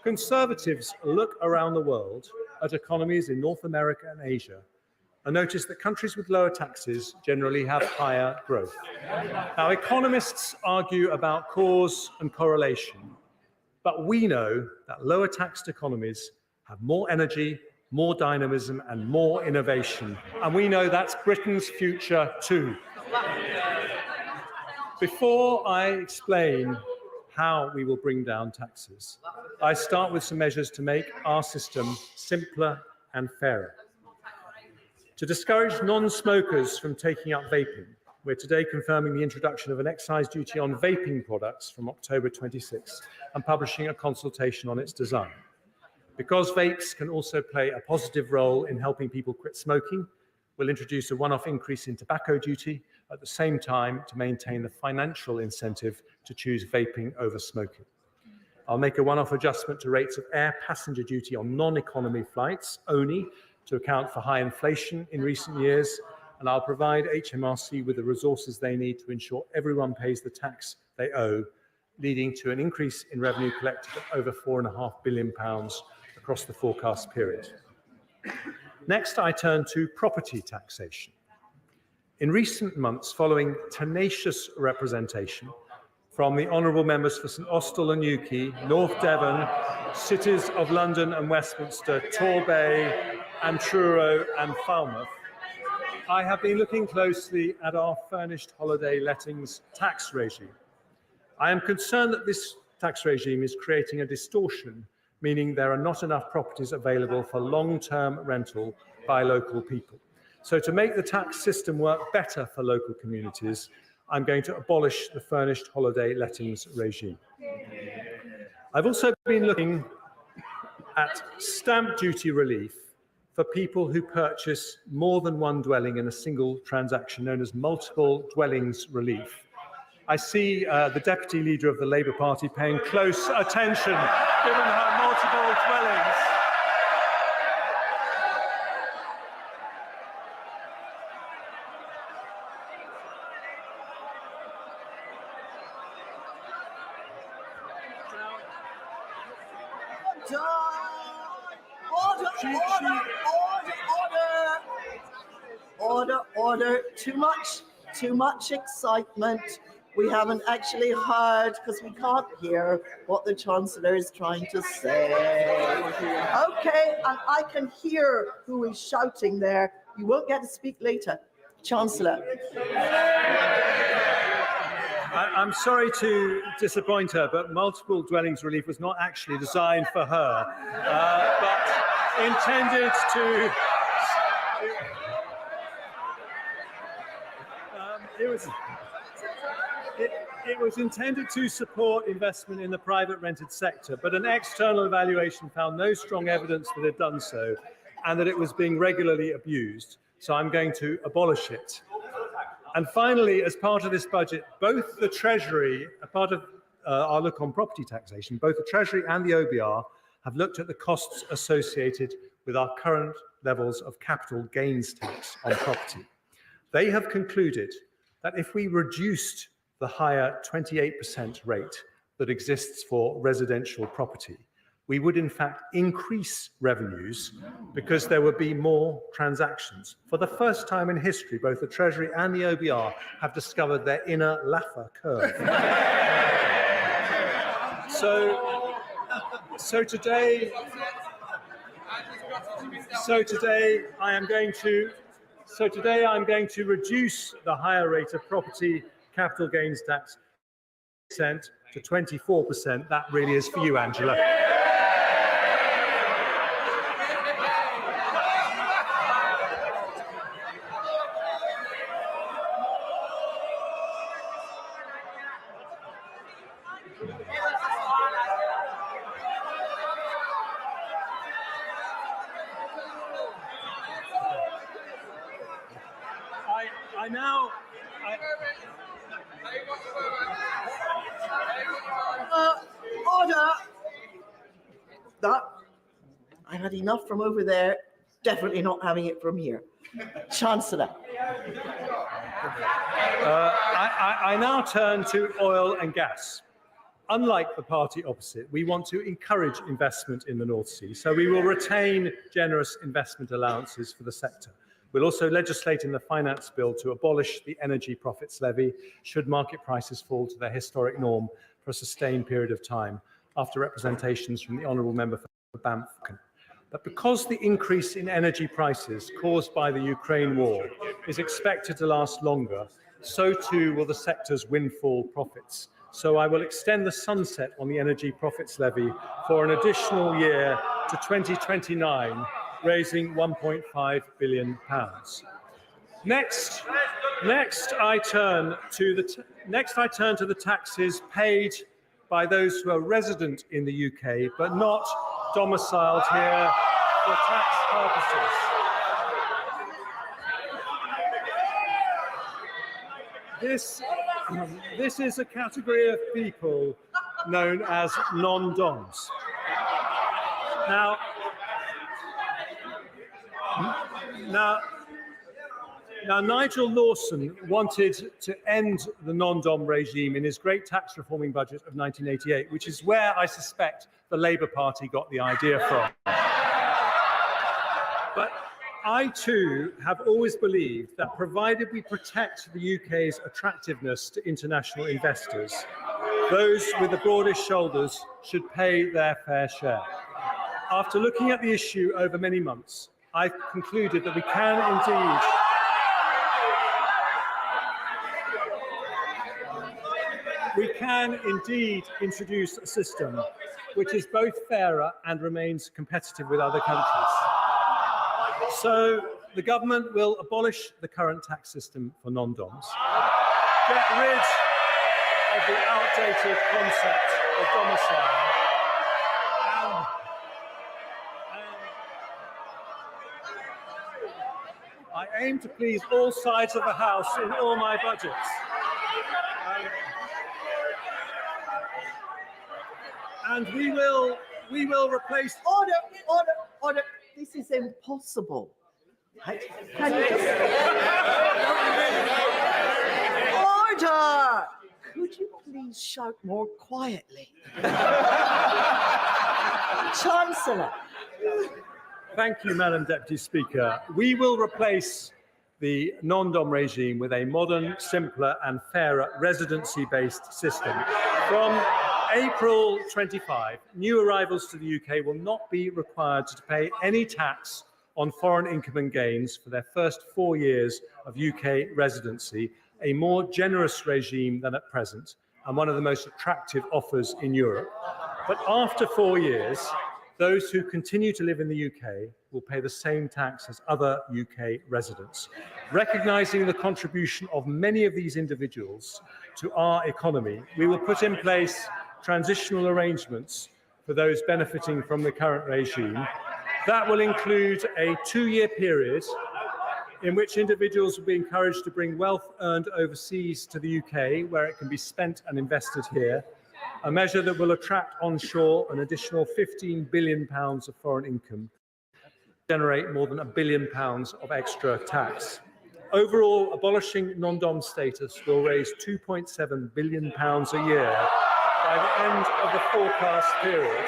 Conservatives look around the world at economies in North America and Asia and notice that countries with lower taxes generally have higher growth. Now, economists argue about cause and correlation, but we know that lower taxed economies have more energy, more dynamism, and more innovation. And we know that's Britain's future too. Before I explain how we will bring down taxes, I start with some measures to make our system simpler and fairer. To discourage non-smokers from taking up vaping, we're today confirming the introduction of an excise duty on vaping products from October 26 and publishing a consultation on its design. Because vapes can also play a positive role in helping people quit smoking, we'll introduce a one-off increase in tobacco duty at the same time to maintain the financial incentive to choose vaping over smoking. I'll make a one-off adjustment to rates of air passenger duty on non-economy flights only to account for high inflation in recent years, and I'll provide HMRC with the resources they need to ensure everyone pays the tax they owe, leading to an increase in revenue collected of over £4.5 billion across the forecast period. Next, I turn to property taxation. In recent months, following tenacious representation from the honourable members for St Austell and Newquay, North Devon, cities of London and Westminster, Torbay and Truro and Falmouth, I have been looking closely at our furnished holiday lettings tax regime. I am concerned that this tax regime is creating a distortion, meaning there are not enough properties available for long-term rental by local people. So to make the tax system work better for local communities, I'm going to abolish the furnished holiday lettings regime. I've also been looking at stamp duty relief for people who purchase more than one dwelling in a single transaction, known as multiple dwellings relief. I see the Deputy Leader of the Labour Party paying close attention, given her multiple dwellings. Order. Too much excitement. We haven't actually heard, because we can't hear what the Chancellor is trying to say. Okay, and I can hear who is shouting there. You won't get to speak later. Chancellor. I'm sorry to disappoint her, but multiple dwellings relief was not actually designed for her, but intended to... It was intended to support investment in the private rented sector, but an external evaluation found no strong evidence that it had done so and that it was being regularly abused. So I'm going to abolish it. And finally, as part of this budget, both the Treasury, a part of our look on property taxation, both the Treasury and the OBR have looked at the costs associated with our current levels of capital gains tax on property. They have concluded that if we reduced the higher 28% rate that exists for residential property, we would in fact increase revenues because there would be more transactions. For the first time in history, both the Treasury and the OBR have discovered their inner Laffer curve. So today I am going to reduce the higher rate of property capital gains tax to 24%. That really is for you, Angela. Order. That I had enough from over there. Definitely not having it from here. Chancellor. I now turn to oil and gas. Unlike the party opposite, we want to encourage investment in the North Sea, so we will retain generous investment allowances for the sector. We'll also legislate in the finance bill to abolish the energy profits levy should market prices fall to their historic norm for a sustained period of time, after representations from the honourable member for Banff. But because the increase in energy prices caused by the Ukraine war is expected to last longer, so too will the sector's windfall profits. So I will extend the sunset on the energy profits levy for an additional year to 2029, raising £1.5 billion. Next, I turn to the taxes paid by those who are resident in the UK but not domiciled here for tax purposes. This is a category of people known as non-doms. Now, Nigel Lawson wanted to end the non-dom regime in his great tax reforming budget of 1988, which is where I suspect the Labour Party got the idea from. But I too have always believed that provided we protect the UK's attractiveness to international investors, those with the broadest shoulders should pay their fair share. After looking at the issue over many months, I've concluded that we can indeed introduce a system which is both fairer and remains competitive with other countries. So the government will abolish the current tax system for non-doms, get rid of the outdated concept of domicile, I aim to please all sides of the House in all my budgets. And we will replace... Order. This is impossible. Can you just... Order! Could you please shout more quietly? Chancellor. Thank you, Madam Deputy Speaker. We will replace the non-dom regime with a modern, simpler and fairer residency-based system. From April 25, new arrivals to the UK will not be required to pay any tax on foreign income and gains for their first 4 years of UK residency, a more generous regime than at present, and one of the most attractive offers in Europe. But after 4 years, those who continue to live in the UK will pay the same tax as other UK residents. Recognising the contribution of many of these individuals to our economy, we will put in place transitional arrangements for those benefiting from the current regime. That will include a 2-year period in which individuals will be encouraged to bring wealth earned overseas to the UK, where it can be spent and invested here, a measure that will attract onshore an additional £15 billion of foreign income, generate more than £1 billion of extra tax. Overall, abolishing non-dom status will raise £2.7 billion a year by the end of the forecast period.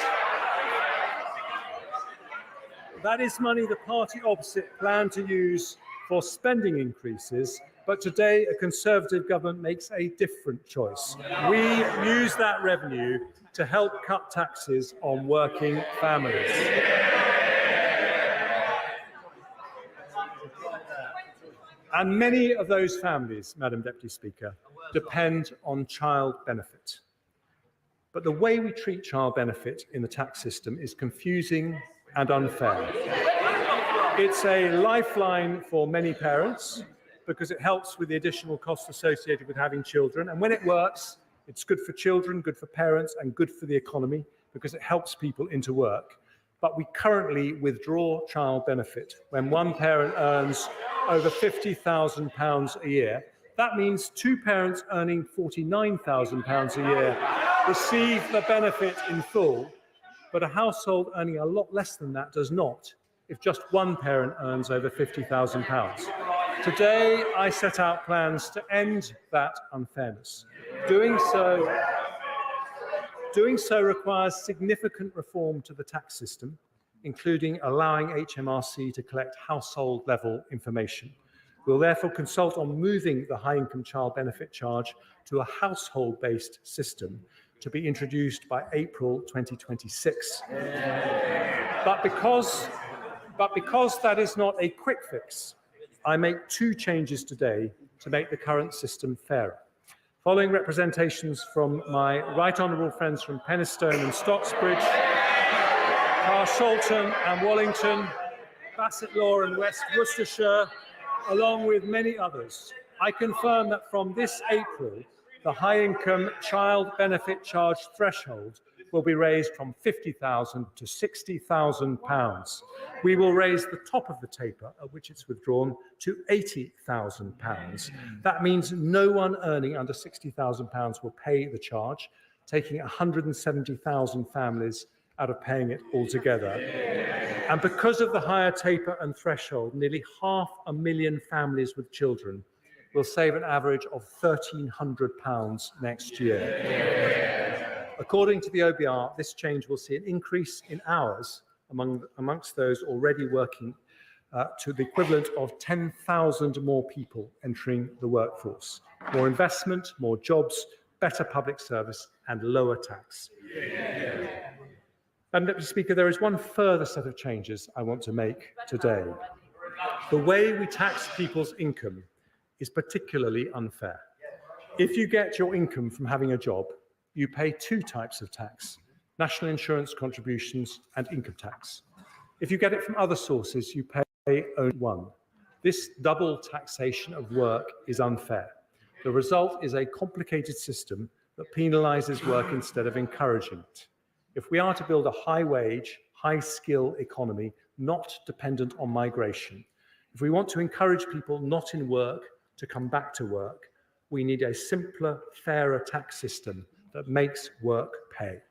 That is money the party opposite plan to use for spending increases, but today a Conservative government makes a different choice. We use that revenue to help cut taxes on working families. And many of those families, Madam Deputy Speaker, depend on child benefit. But the way we treat child benefit in the tax system is confusing and unfair. It's a lifeline for many parents because it helps with the additional costs associated with having children. And when it works, it's good for children, good for parents, and good for the economy because it helps people into work. But we currently withdraw child benefit when one parent earns over £50,000 a year. That means two parents earning £49,000 a year receive the benefit in full, but a household earning a lot less than that does not, if just one parent earns over £50,000. Today, I set out plans to end that unfairness. Doing so requires significant reform to the tax system, including allowing HMRC to collect household-level information. We'll therefore consult on moving the high-income child benefit charge to a household-based system to be introduced by April 2026. But because that is not a quick fix, I make two changes today to make the current system fairer. Following representations from my right honourable friends from Penistone and Stocksbridge, Carshalton and Wallington, Bassett Law and West Worcestershire, along with many others, I confirm that from this April, the high-income child benefit charge threshold will be raised from £50,000 to £60,000. We will raise the top of the taper at which it's withdrawn to £80,000. That means no one earning under £60,000 will pay the charge, taking 170,000 families out of paying it altogether. And because of the higher taper and threshold, nearly 500,000 families with children will save an average of £1,300 next year. According to the OBR, this change will see an increase in hours amongst those already working to the equivalent of 10,000 more people entering the workforce. More investment, more jobs, better public service and lower tax. Madam Deputy Speaker, there is one further set of changes I want to make today. The way we tax people's income is particularly unfair. If you get your income from having a job, you pay two types of tax: national insurance contributions and income tax. If you get it from other sources, you pay only one. This double taxation of work is unfair. The result is a complicated system that penalises work instead of encouraging it. If we are to build a high-wage, high-skill economy not dependent on migration, if we want to encourage people not in work to come back to work, we need a simpler, fairer tax system that makes work pay.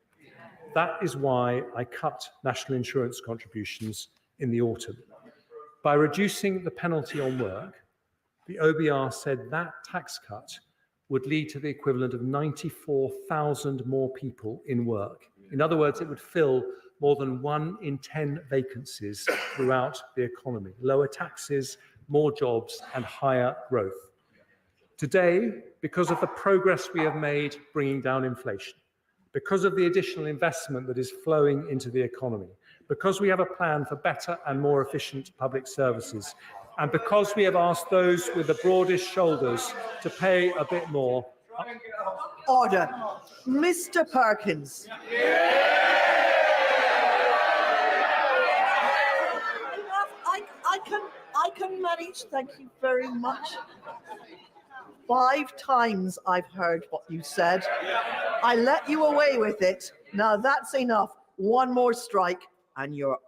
That is why I cut national insurance contributions in the autumn. By reducing the penalty on work, the OBR said that tax cut would lead to the equivalent of 94,000 more people in work. In other words, it would fill more than 1 in 10 vacancies throughout the economy. Lower taxes, more jobs, and higher growth. Today, because of the progress we have made bringing down inflation, because of the additional investment that is flowing into the economy, because we have a plan for better and more efficient public services, and because we have asked those with the broadest shoulders to pay a bit more. Order. Mr. Perkins. I can manage, thank you very much. 5 times I've heard what you said. I let you away with it. Now that's enough. One more strike and you're out.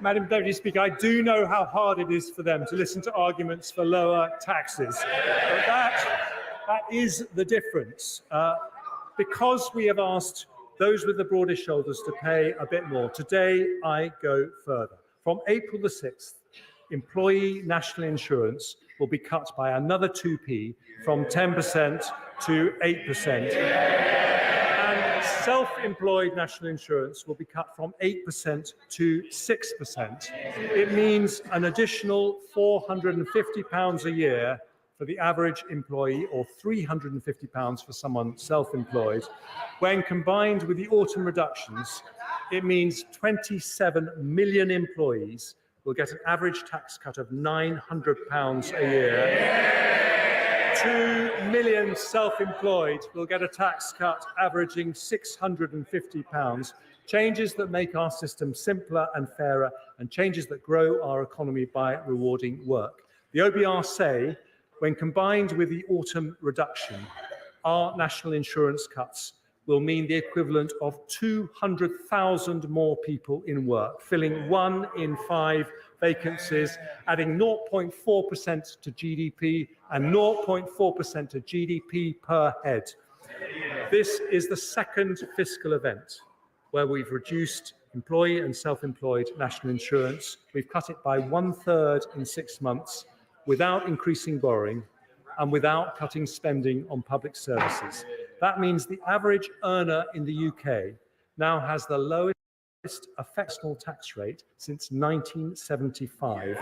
Madam Deputy Speaker, I do know how hard it is for them to listen to arguments for lower taxes. But that is the difference. Because we have asked those with the broadest shoulders to pay a bit more, today I go further. From April the 6th, employee national insurance will be cut by another 2p from 10% to 8%. And Self-employed national insurance will be cut from 8% to 6%. It means an additional £450 a year for the average employee, or £350 for someone self-employed. When combined with the autumn reductions, it means 27 million employees will get an average tax cut of £900 a year. 2 million self-employed will get a tax cut averaging £650. Changes that make our system simpler and fairer, and changes that grow our economy by rewarding work. The OBR say, when combined with the autumn reduction, our national insurance cuts will mean the equivalent of 200,000 more people in work, filling 1 in 5 vacancies, adding 0.4% to GDP and 0.4% to GDP per head. This is the second fiscal event where we've reduced employee and self-employed national insurance. We've cut it by 1/3 in 6 months without increasing borrowing and without cutting spending on public services. That means the average earner in the UK now has the lowest effective tax rate since 1975.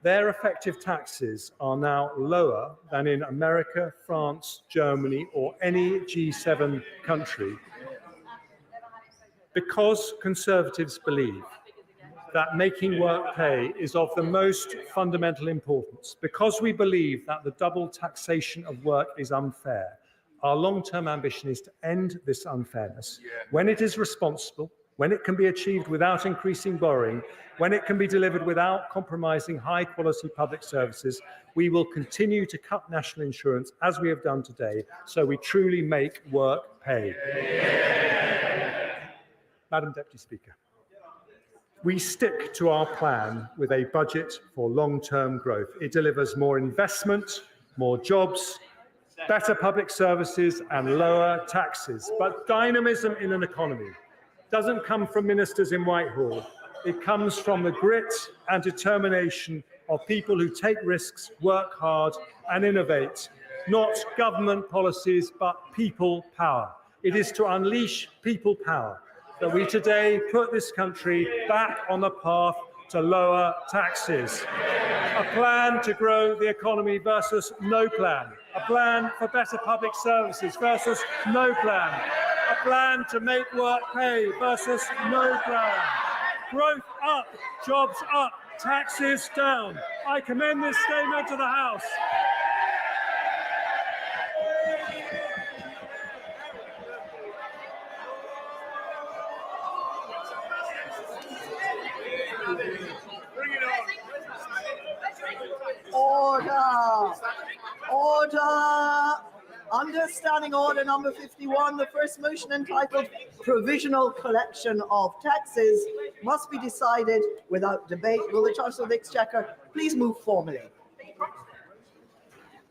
Their effective taxes are now lower than in America, France, Germany, or any G7 country, because Conservatives believe that making work pay is of the most fundamental importance. Because we believe that the double taxation of work is unfair, our long-term ambition is to end this unfairness when it is responsible, when it can be achieved without increasing borrowing, when it can be delivered without compromising high-quality public services. We will continue to cut national insurance as we have done today, so we truly make work pay. Madam Deputy Speaker, we stick to our plan with a budget for long-term growth. It delivers more investment, more jobs, better public services and lower taxes. But dynamism in an economy doesn't come from ministers in Whitehall. It comes from the grit and determination of people who take risks, work hard and innovate. Not government policies, but people power. It is to unleash people power that we today put this country back on the path to lower taxes. A plan to grow the economy versus no plan. A plan for better public services versus no plan. A plan to make work pay versus no plan. Growth up, jobs up, taxes down. I commend this statement to the House. Order! Order! Under Standing Order number 51, the first motion entitled Provisional Collection of Taxes must be decided without debate. Will the Chancellor of the Exchequer please move formally?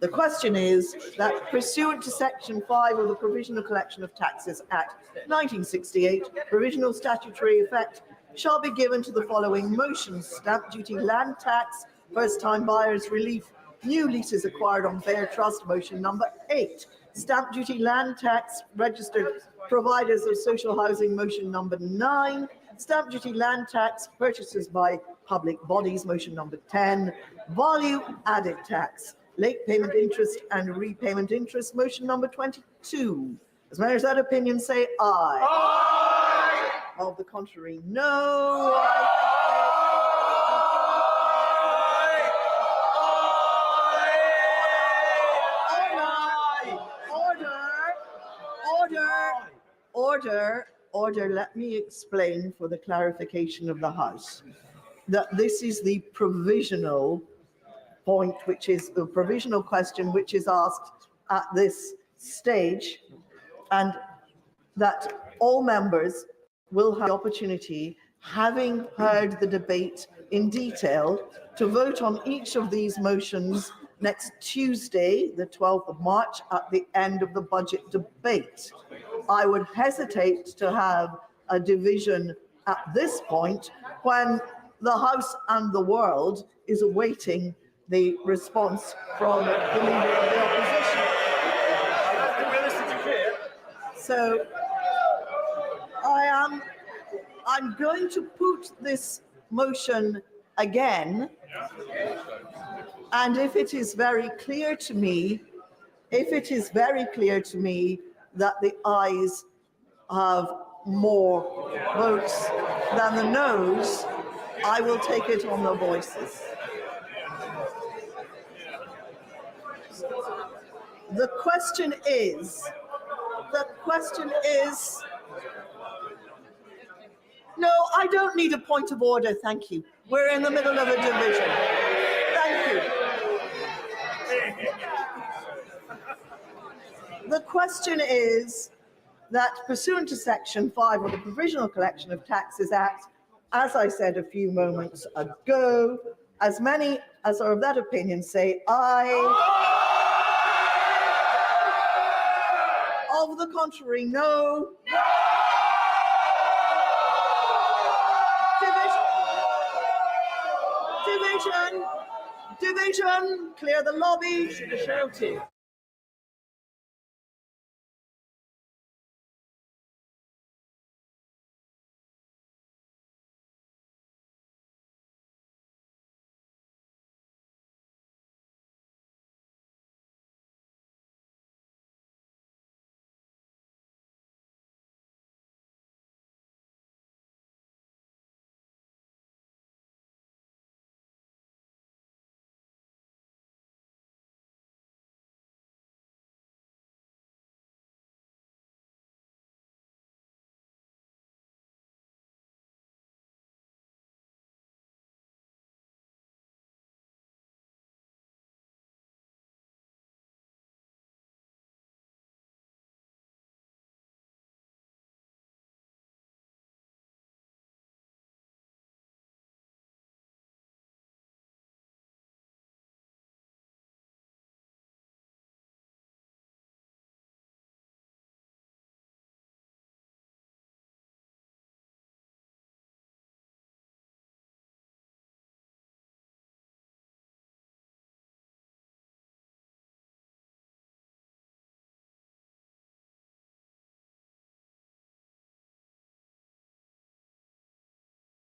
The question is that pursuant to Section 5 of the Provisional Collection of Taxes Act 1968, provisional statutory effect shall be given to the following motions: stamp duty, land tax, first-time buyers relief, new leases acquired on bare trust, motion number 8. Stamp duty, land tax, registered providers of social housing, motion number 9. Stamp duty, land tax, purchases by public bodies, motion number 10. Value added tax, late payment interest and repayment interest, motion number 22. As matters that opinion, say aye. Aye. Of the contrary, no. Order, let me explain for the clarification of the House that this is the provisional point, which is the provisional question which is asked at this stage, and that all members will have the opportunity, having heard the debate in detail, to vote on each of these motions next Tuesday, the 12th of March, at the end of the budget debate. I would hesitate to have a division at this point when the House and the world is awaiting the response from the Leader of the Opposition. So I'm going to put this motion again. And if it is very clear to me, that the ayes have more votes than the noes, I will take it on the voices. The question is, no, I don't need a point of order, thank you. We're in the middle of a division. Thank you. The question is that pursuant to Section 5 of the Provisional Collection of Taxes Act, as I said a few moments ago, as many as are of that opinion say aye. Of the contrary, no. Division, clear the lobby. Should have shouted.